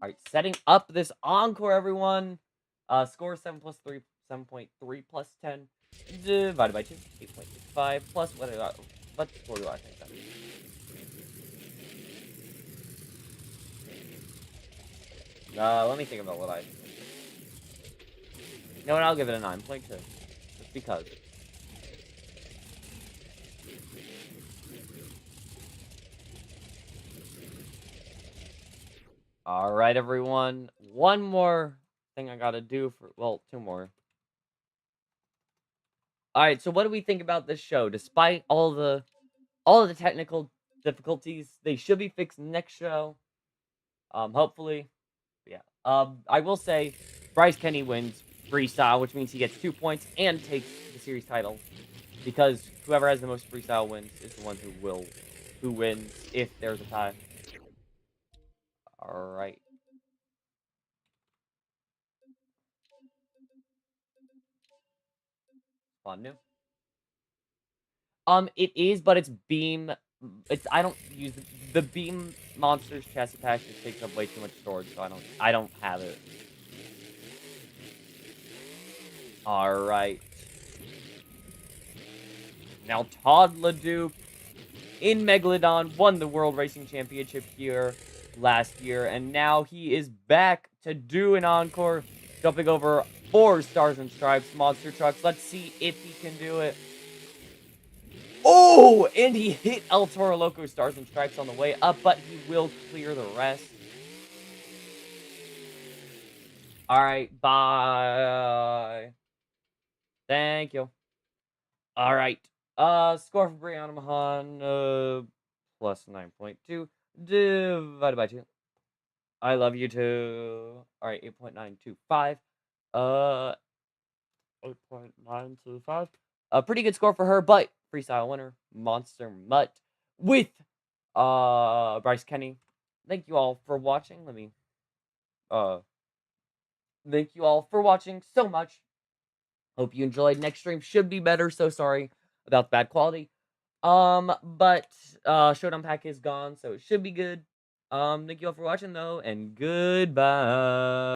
Alright, setting up this encore, everyone. Score 7 plus 3, 7.3 plus 10 divided by 2, 8.65 plus what score do I think that is? Let me think about what I. You know what? I'll give it a 9.2. Just because. Alright, everyone. One more thing I gotta do for. Well, two more. Alright, so what do we think about this show? Despite all of the technical difficulties, they should be fixed next show. Hopefully. Yeah. I will say Bryce Kenny wins freestyle, which means he gets 2 points and takes the series title. Because whoever has the most freestyle wins is the one who wins if there's a tie. Alright. Fun new. It is, but it's beam. I don't use the beam monsters chassis pack. Just takes up way too much storage, so I don't have it. All right. Now Todd LeDuc in Megalodon won the World Racing Championship here last year, and now he is back to do an encore, jumping over 4 Stars and Stripes monster trucks. Let's see if he can do it. Oh, and he hit El Toro Loco Stars and Stripes on the way up, but he will clear the rest. All right, bye. Thank you. All right. Score for Brianna Mahan, plus 9.2 divided by 2. I love you too. All right, 8.925. 8.925. A pretty good score for her, but freestyle winner, Monster Mutt with Bryce Kenny. Thank you all for watching. Thank you all for watching so much. Hope you enjoyed. Next stream should be better, so sorry about the bad quality. But Showdown Pack is gone, so it should be good. Thank you all for watching though, and goodbye.